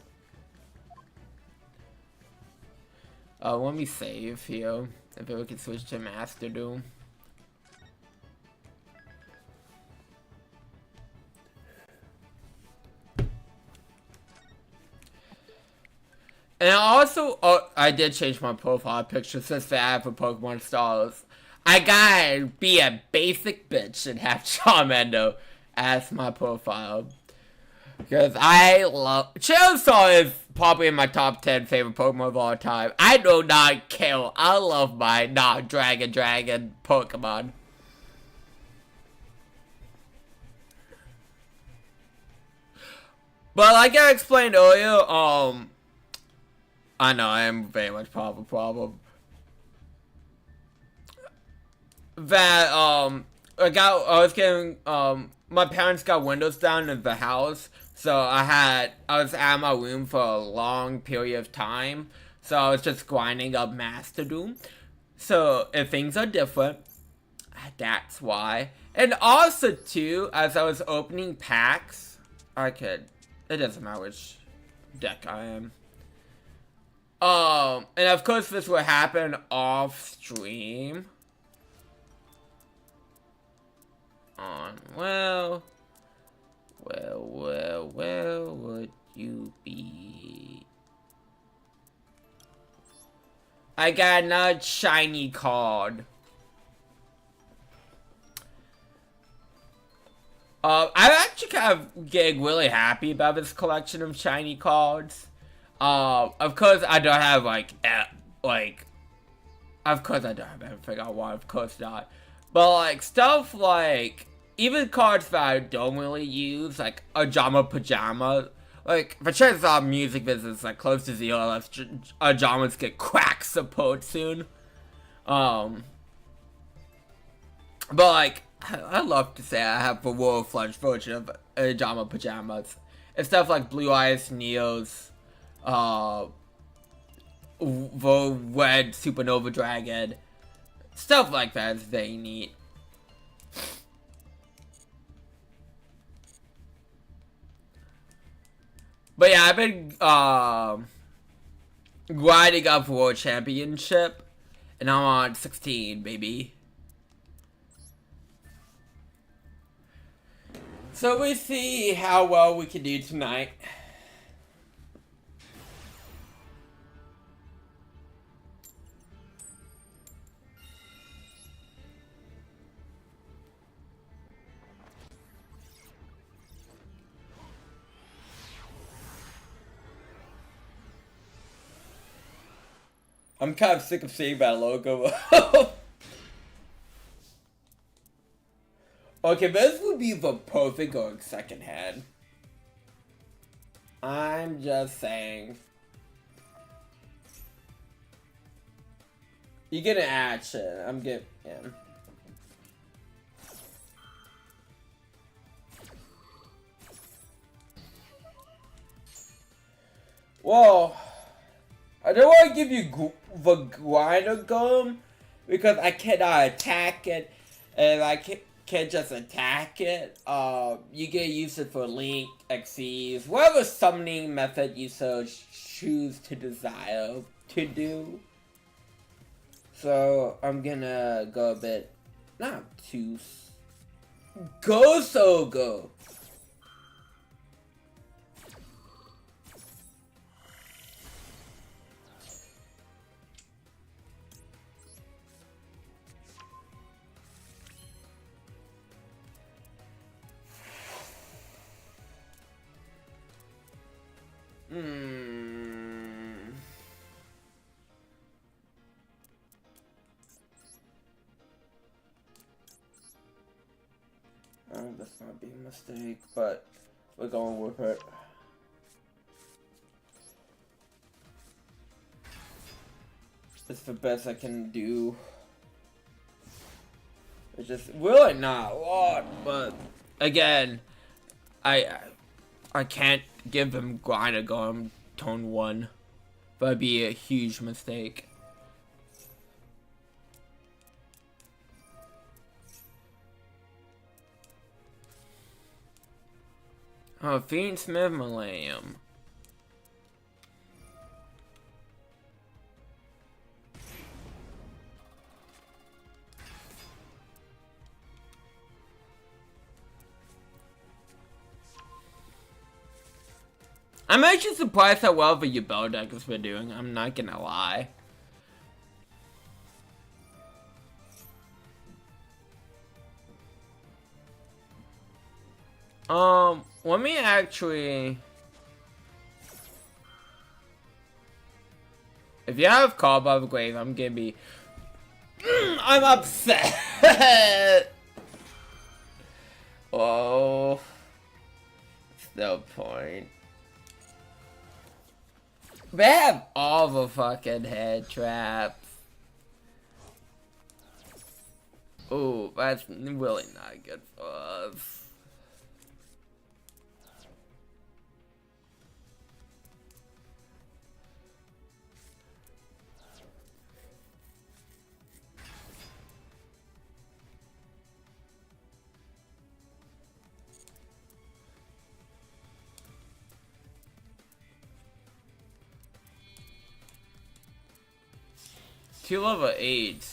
Let me save here. If we can switch to Master Doom. And also, I did change my profile picture since the app for Pokemon Stars. I gotta be a basic bitch and have Charmander as my profile. Because I love... Charizard is probably in my top 10 favorite Pokemon of all time. I do not care. I love my non-dragon Pokemon. But like I explained earlier, I know I am very much part of a problem. That, my parents got windows down in the house. So I was out of my room for a long period of time. So I was just grinding up Master Doom. So if things are different, that's why. And also too, as I was opening packs, it doesn't matter which deck I am. And of course this will happen off stream. Where would you be? I got another shiny card. I'm actually kind of getting really happy about this collection of shiny cards. Of course I don't have of course I don't have everything I want, of course not. But like stuff like, even cards that I don't really use, like Ajama Pajama, like the chances of music business like close to zero unless Ajamas get crack support soon. But like, I love to say I have the War-Fledged version of Ajama Pajamas. It's stuff like Blue Eyes Neos, the Red Supernova Dragon, stuff like that is very neat. But yeah, I've been grinding up for World Championship, and I'm on 16, baby. So we see how well we can do tonight. I'm kind of sick of seeing that logo. Okay, this would be the perfect going second hand. I'm just saying. You get an action. I'm getting. Yeah. Whoa. I don't want to give you the grinder gum because I cannot attack it, and I can't just attack it. You can use it for Link, Xyz, whatever summoning method you so choose to desire to do. So I'm gonna go a bit Not obtuse. Go so go. Oh, that's not be a mistake, but we're going with it. It's the best I can do. It's just really not a lot, but again, I can't give him Glynagarm Tone 1. That'd be a huge mistake. Oh, Phoenix Smith Millennium. I'm actually surprised how well the Yubel deck has been doing, I'm not gonna lie. Let me actually... If you have Call by the Grave, I'm gonna be... I'm upset! Oh... It's no point. They have all the fucking head traps. Ooh, that's really not good for us. Two level 8.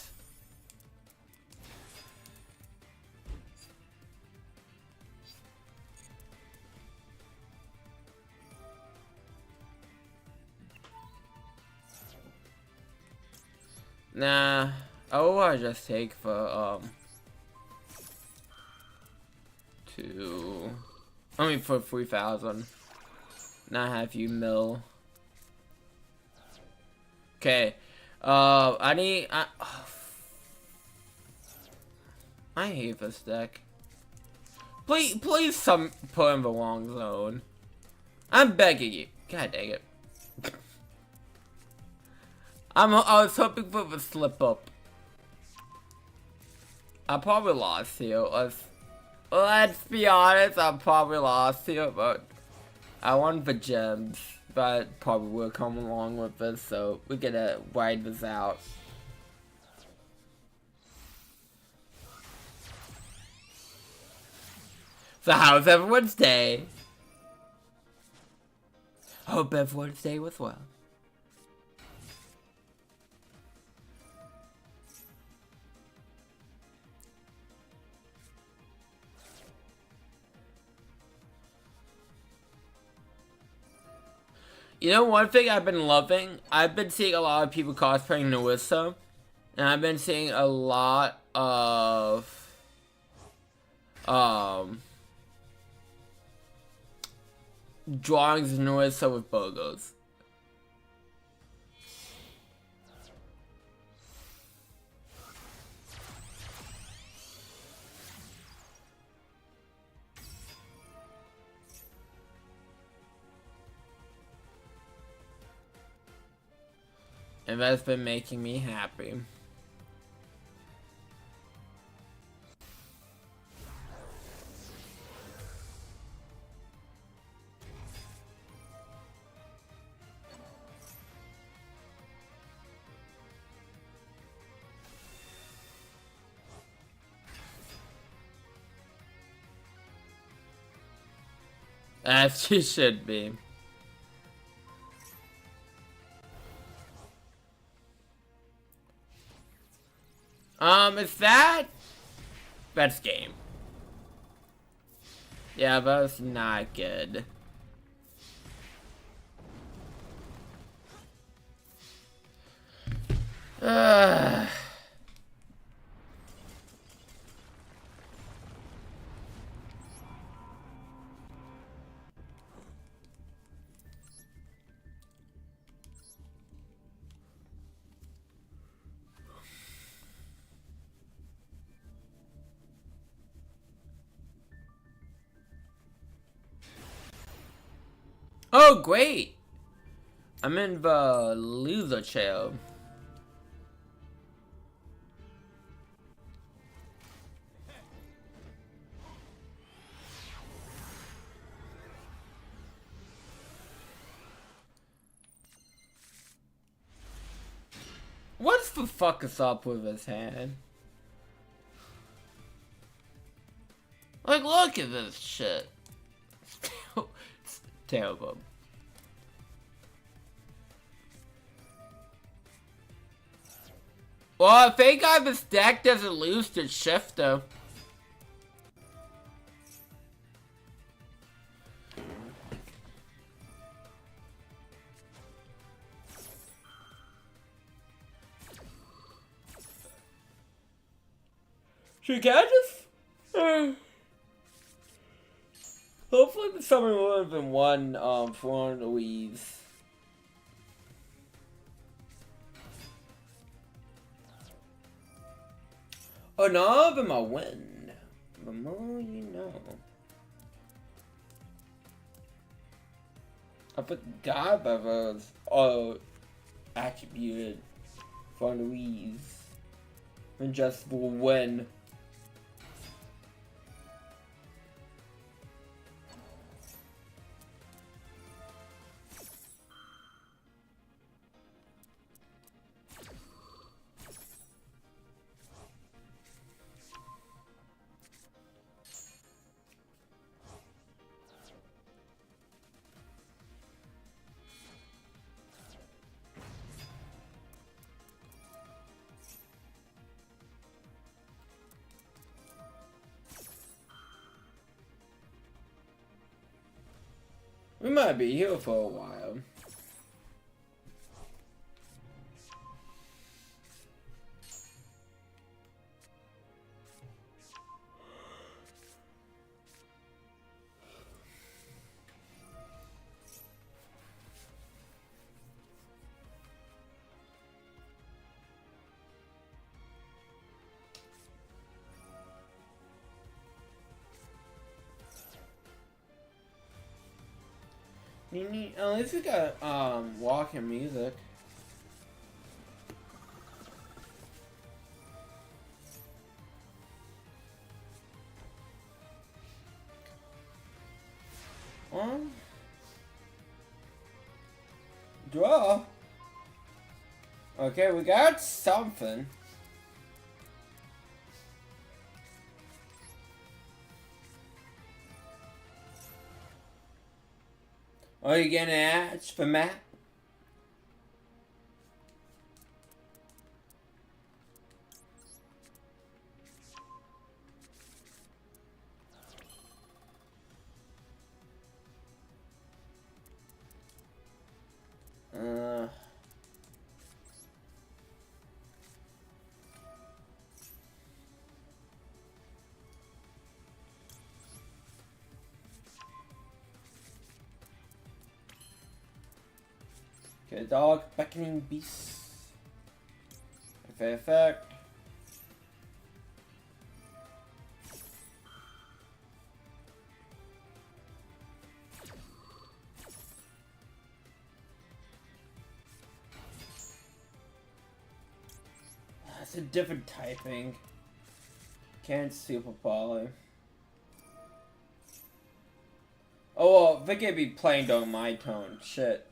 Nah, I will just take for for 3,000. Not have you mill. Okay. I need. I hate this deck. Please, put in the wrong zone. I'm begging you. God dang it. I was hoping for the slip up. I probably lost here. Let's be honest. I probably lost here, but I want the gems. But probably will come along with this, so we're gonna ride this out. So how's everyone's day? Hope everyone's day was well. You know, one thing I've been loving, I've been seeing a lot of people cosplaying Narissa, and I've been seeing a lot of, drawings of Narissa with Bogos. And that's been making me happy. As she should be. Is that Best game. Yeah, that was not good. Oh, great! I'm in the loser chair. What the fuck is up with his hand? Like, look at this shit. It's terrible. Well, thank God this deck doesn't lose to Shifter. Should I just... Hopefully the summer will have been one for Louise. Oh, none of them are win. The more you know. I forgot about those attributed for Louise. And just will win. We might be here for a while. At least we got walking music. Draw. Okay, we got something. Are you gonna ask for Matt? Okay, dog, beckoning beast. Effect. That's a different typing. Can't super poly. Oh well, they could be playing during my tone. Shit.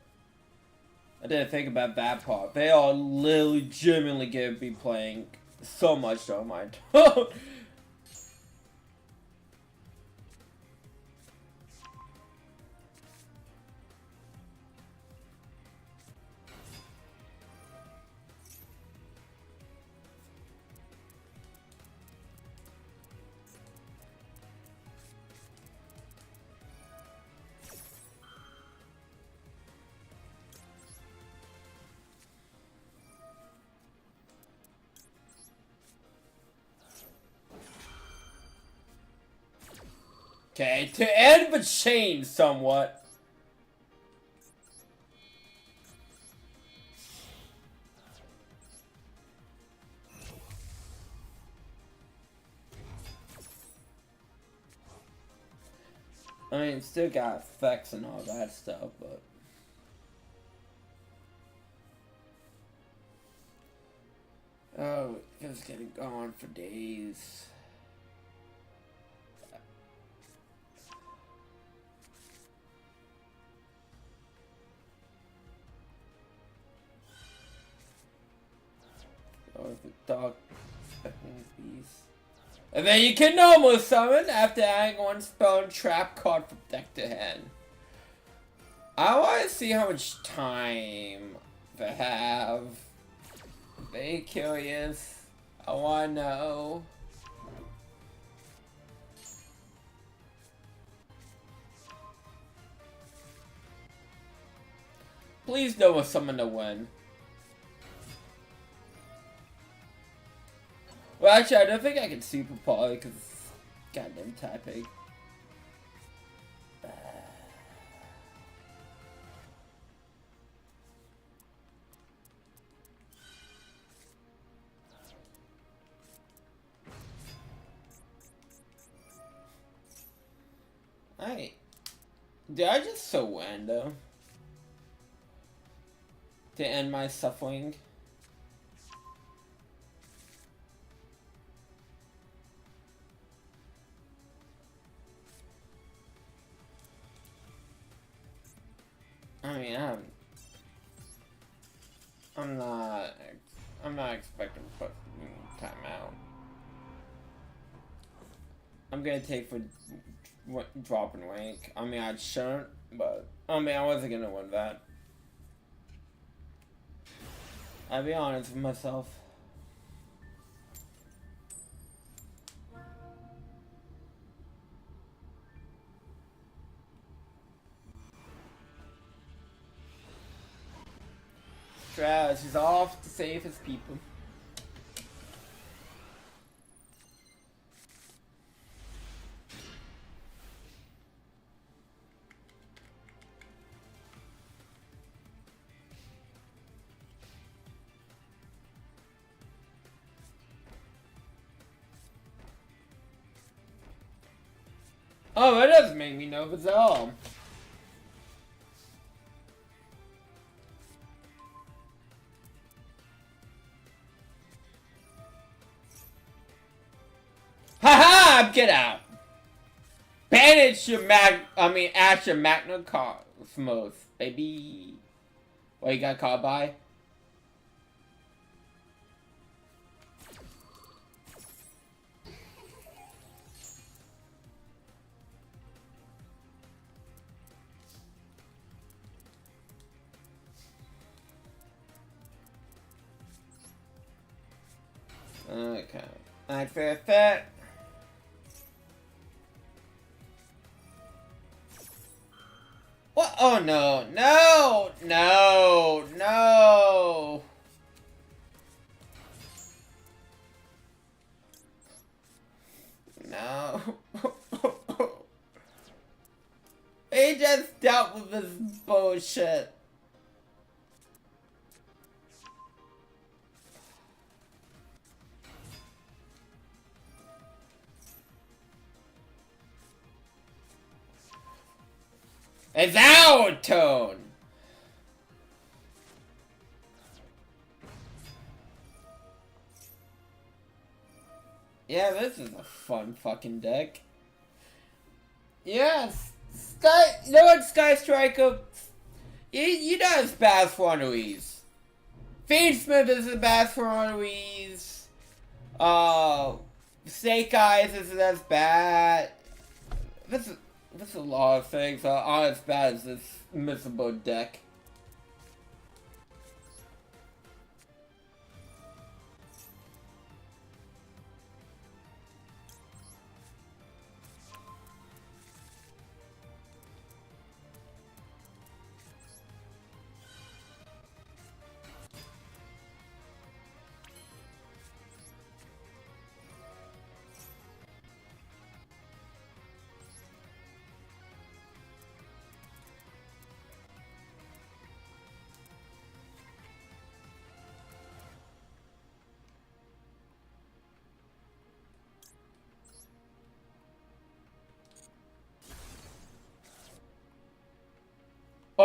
I didn't think about that part. They are legitimately gonna be playing so much during my tone. Okay, to end the chain somewhat. I mean, still got effects and all that stuff, but... Oh, it's getting on for days. Oh, the dog... Beast. And then you can normal summon after adding one spell and trap card from deck to hand. I want to see how much time they have. Very curious. I want to know. Please know what summon to win. Well, actually, I don't think I can super poly because goddamn typing. Did I just so random to end my suffering? I mean, I'm not expecting time out. I'm gonna take for dropping rank. I mean, I shouldn't, but I mean, I wasn't gonna win that. I'll be honest with myself. Trash is off to save his people. Oh, that doesn't make me nervous at all. Haha! Get out! Banish your ash your Magna Cosmos, baby. What you got caught by? Okay. Not fair fit. What? Oh no. No! No! No! No. He just dealt with this bullshit. It's our turn! Yeah, this is a fun fucking deck. Yes! You know what, Sky Striker? You know it's bad for Eloise. Fiendsmith is the best for Eloise. Snake Eyes isn't as bad. This is a lot of things aren't as bad as this missable deck.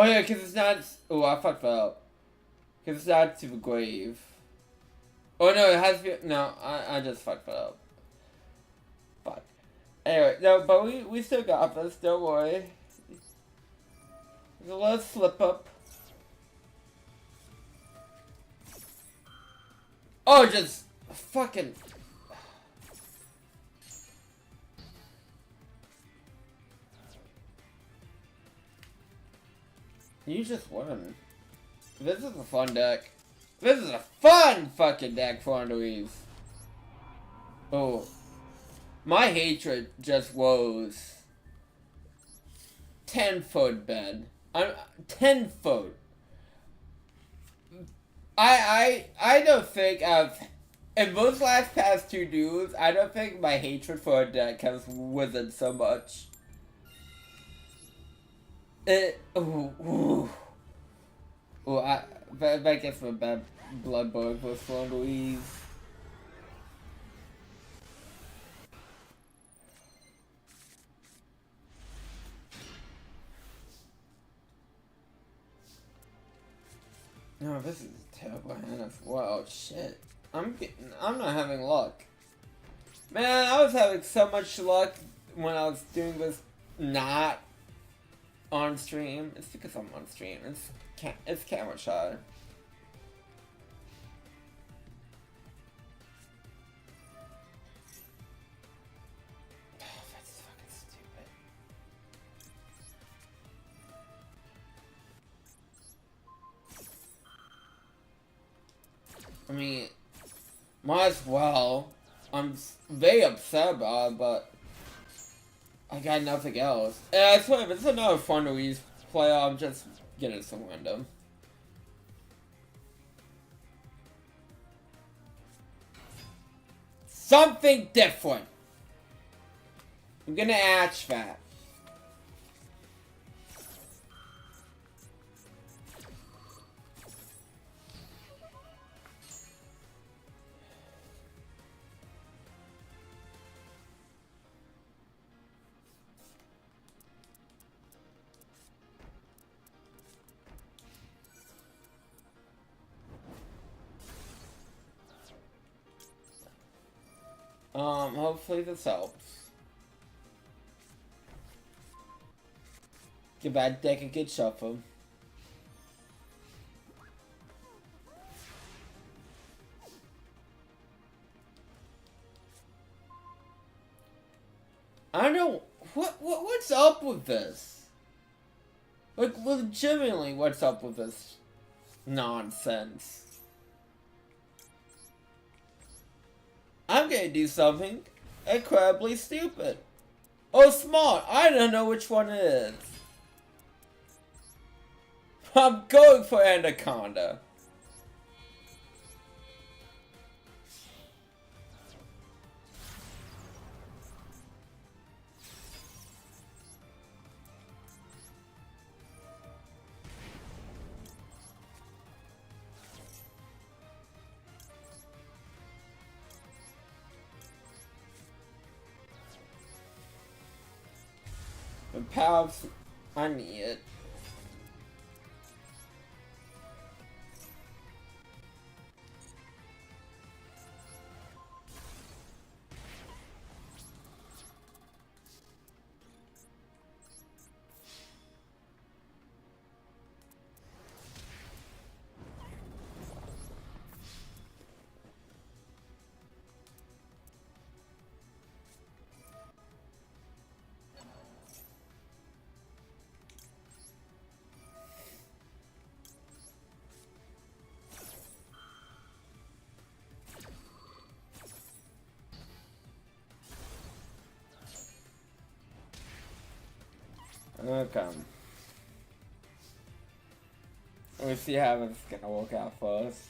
Oh yeah, because it's not. Oh, I fucked up. Because it's not to the grave. Oh no, it has to be. No, I just fucked up. Fuck. Anyway, no, but we still got this. Don't worry. So let's slip up. Oh, just fucking. You just won. This is a fun deck. This is a fun fucking deck for Louise. Oh. My hatred just rose 10-foot, Ben. I'm 10-foot. I don't think in those past two duels, I don't think my hatred for a deck has risen so much. I guess my bad blood bug was for Louise. No, this is a terrible hand as well. Shit. I'm not having luck. Man, I was having so much luck when I was doing this not on stream. It's because I'm on stream. It's camera shy. Oh, that's fucking stupid. I mean, might as well. I'm very upset about it, but I got nothing else. And I swear, if it's another fun Louise play, I'm just getting some random. Something different. I'm gonna ask that. Hopefully this helps. Give that deck a good shuffle. I don't know what's up with this. Like legitimately, what's up with this nonsense? I'm gonna do something incredibly stupid. Oh, smart! I don't know which one it is. I'm going for Anaconda. The powers I need it. Okay. We'll see how it's gonna work out for us.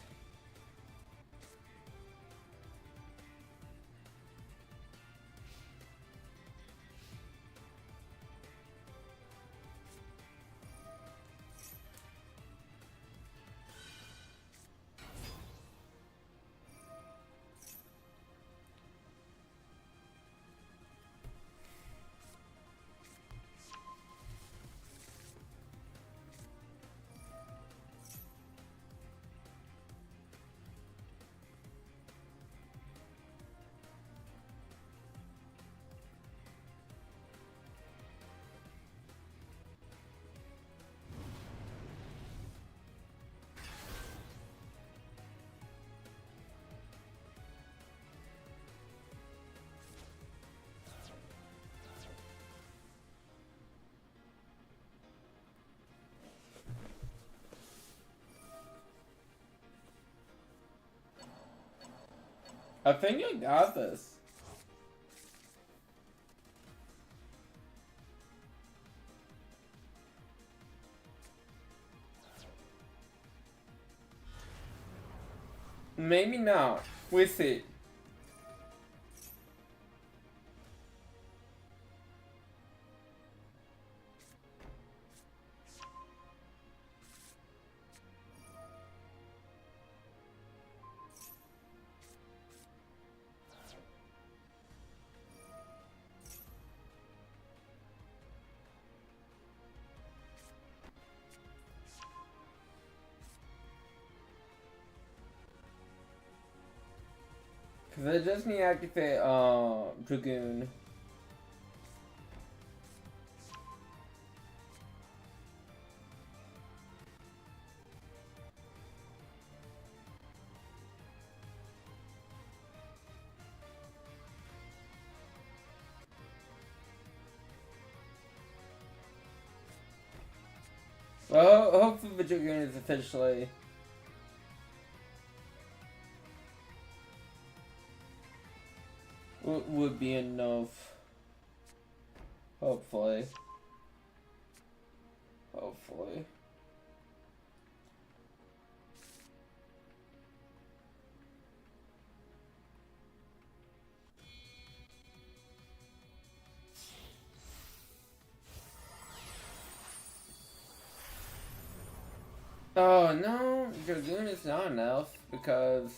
I think you got this. Maybe not. We'll see. Cause I just need to activate Dragoon. Well, hopefully the Dragoon is officially would be enough. Hopefully. Hopefully. Oh no, Dragoon is not enough because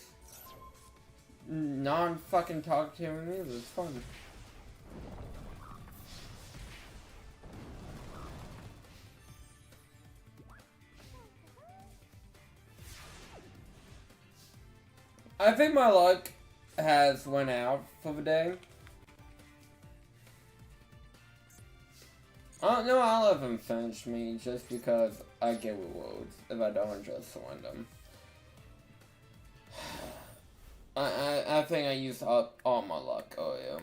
non-fucking talk to him is fun. I think my luck has went out for the day. No, I'll let him finish me just because I get rewards if I don't just win them. I think I used up all my luck. Oh yeah.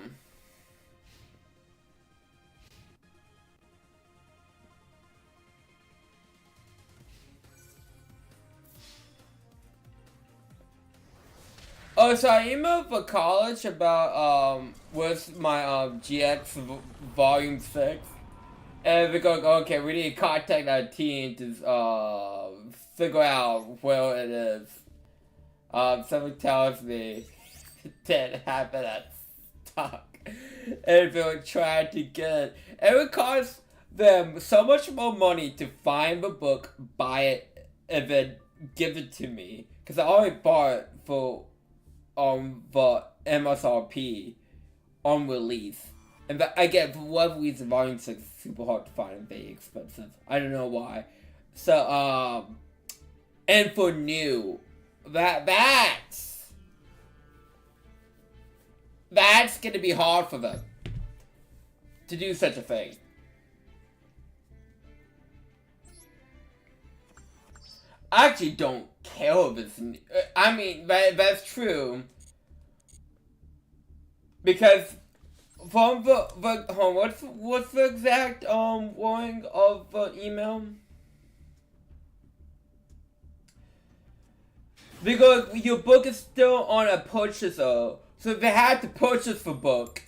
Oh, so I emailed the college about what's my GX volume 6. And we go, okay, we need to contact our team to figure out where it is. Someone tells me that happened at stock. And they were trying to get it. It would cost them so much more money to find the book, buy it, and then give it to me. Because I already bought it for the MSRP on release. And again, for whatever reason, Volume 6 is super hard to find and very expensive. I don't know why. So, and for new, that's gonna be hard for them to do such a thing. I actually don't care if it's new. I mean, that's true. Because from the what's the exact wording of the email? Because your book is still on a purchaser, so they have to purchase the book.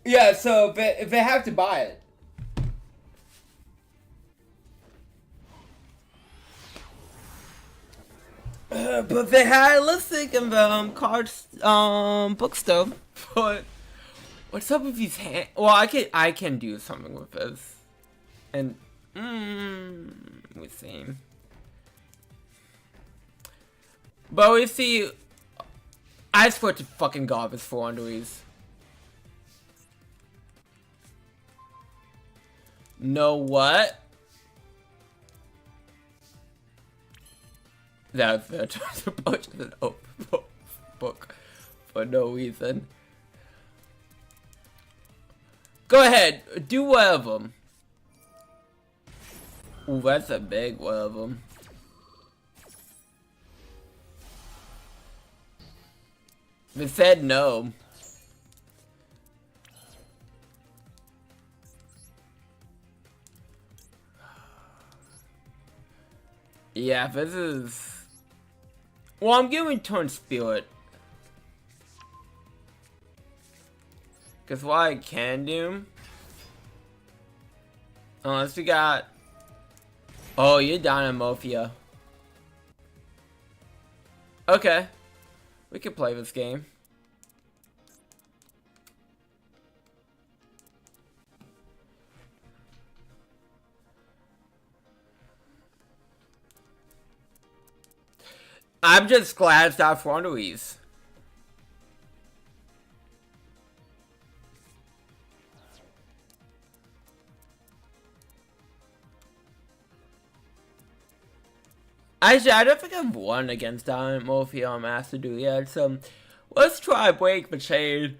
Yeah, so they have to buy it. But they had a listing in the cards bookstore. But what's up with these hands? Well, I can do something with this, and we see. But we see. I swear to fucking God, this 400s. Know what? That's fair to purchase an open book for no reason. Go ahead, do whatever. Ooh, that's a big whatever. They said no. Yeah, this is... Well, I'm giving Turn Spirit. Because what I can do... Unless we got... Oh, you're down in Mafia. Okay. We can play this game. I'm just glad it's not for Louise. Actually, I don't think I've won against Diamond Mafia on Master Duel yet, so let's try Break the Chain.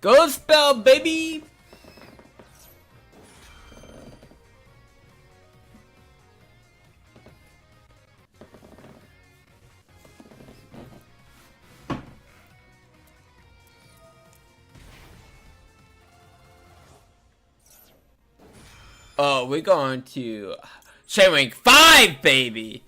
Go spell, baby! Oh, we're going to Chainlink 5, baby!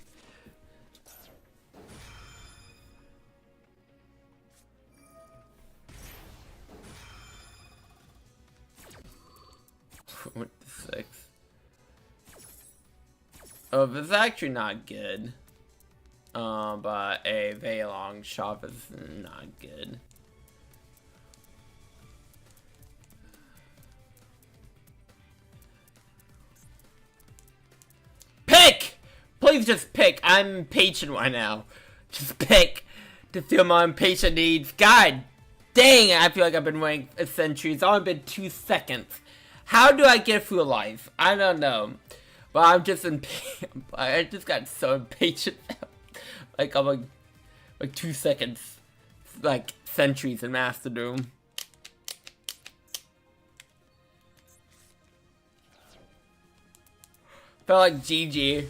What the 6? Oh, this is actually not good. But a very long shot is not good. Pick! Please just pick. I'm impatient right now. Just pick to feel my impatient needs. God dang, I feel like I've been waiting a century. It's only been 2 seconds. How do I get through life? I don't know. But I'm just impatient. I just got so impatient. Like, I'm like 2 seconds. Like, centuries in Master Doom. Felt like GG.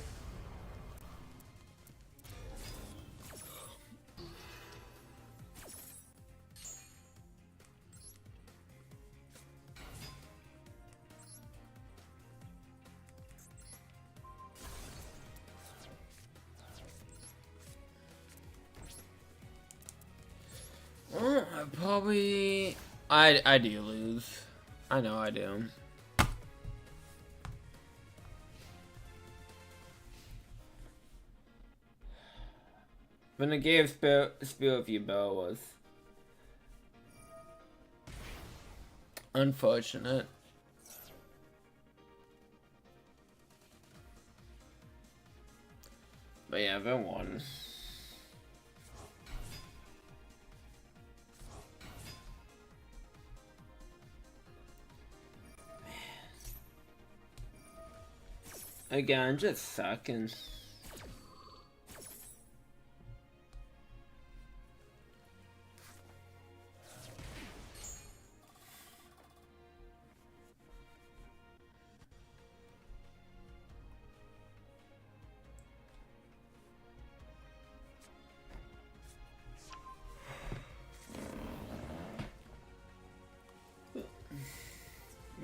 Probably... I do lose. I know I do. When the game Spill of You Bell was unfortunate. But yeah, they won. Again, just sucking.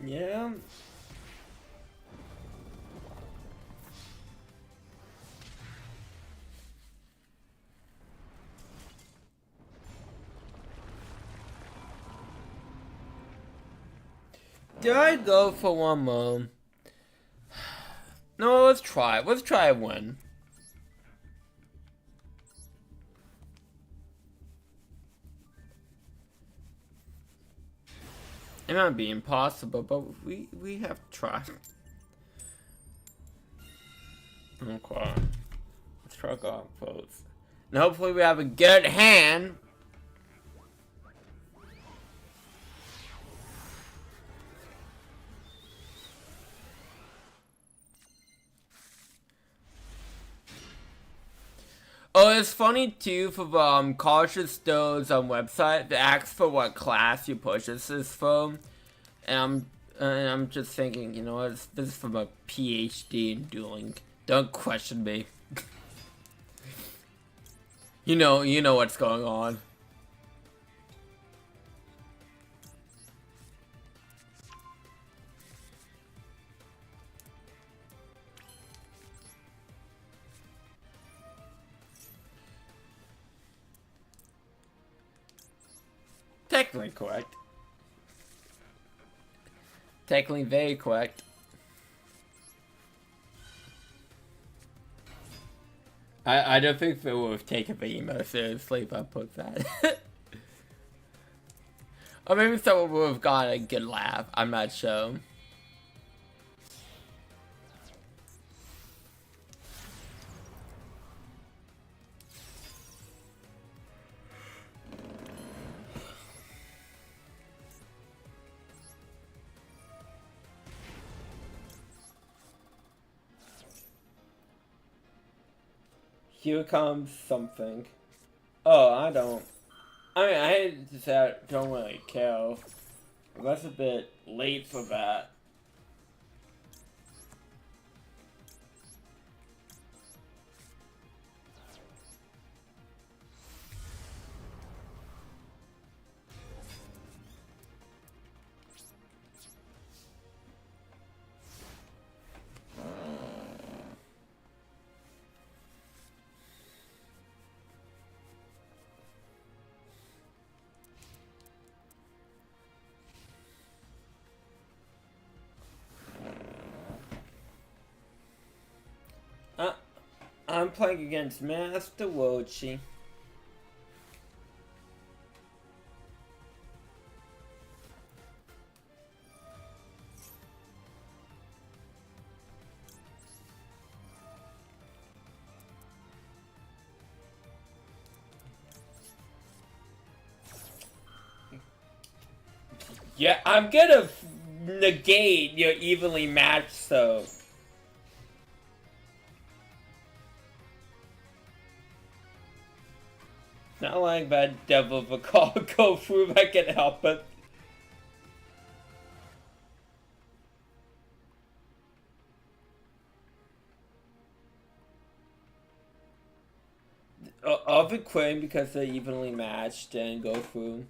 Yeah. Did I go for one more? No, let's try. Let's try one. It might be impossible, but we have to try. Okay. Let's try God pose. And hopefully we have a good hand. Oh, it's funny too for College Stowe's website. They ask for what class you purchase this from, and I'm just thinking, you know what? This is from a PhD in dueling. Don't question me. You know what's going on. Technically correct. Technically very correct. I don't think they would have taken the email seriously if I put that. Or maybe someone would have gotten a good laugh. I'm not sure. Here comes something. Oh, I don't. I mean, I hate to say I don't really care. That's a bit late for that. I'm playing against Master Wochi. Yeah, I'm gonna negate your evenly matched, so. Not like that devil of a call go through if I can help it. I'll be quitting because they're evenly matched and go through.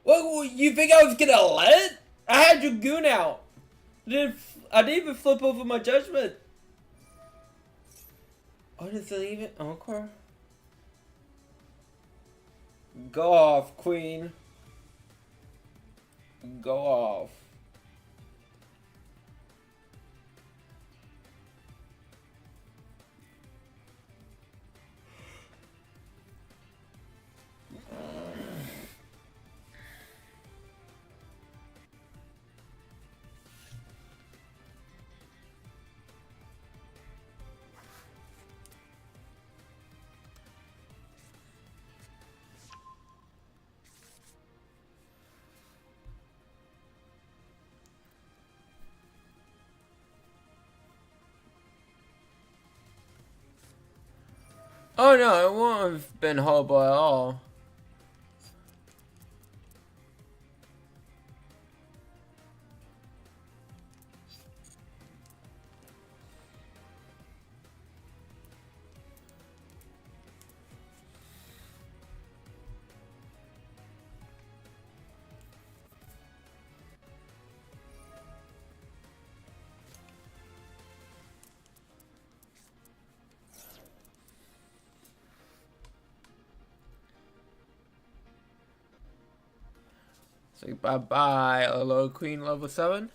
What, you think I was gonna let it? I had Dragoon out. I didn't even flip over my judgment. Oh, does it even? Okay. Go off, Queen. Go off. Oh no, it won't have been horrible at all. Say bye bye, hello Queen level 7.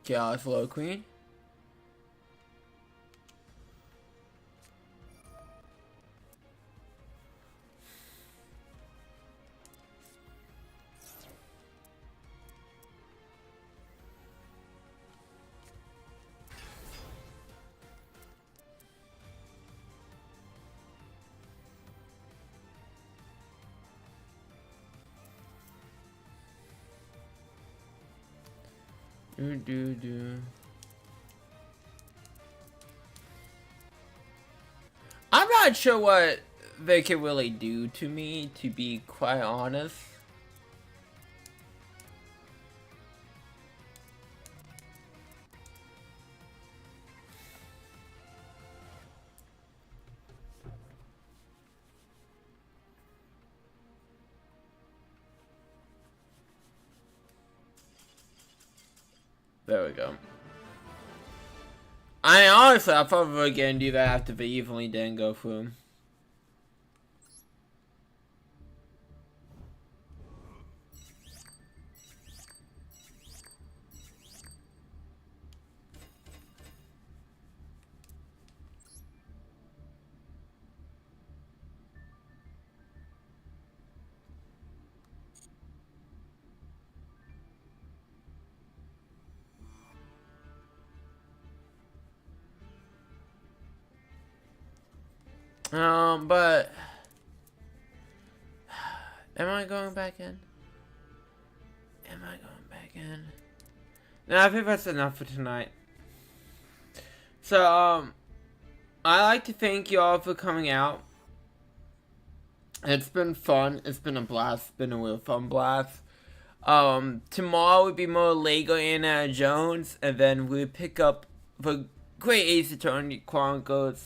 Chaos hello Queen. I'm not sure what they can really do to me, to be quite honest. There we go. Honestly, I thought we were gonna do that after the evenly didn't go through. But am I going back in? Am I going back in? No, I think that's enough for tonight. So, I'd like to thank you all for coming out. It's been fun. It's been a blast. It's been a real fun blast. Tomorrow would be more Lego Indiana Jones, and then we pick up the Great Ace Attorney Chronicles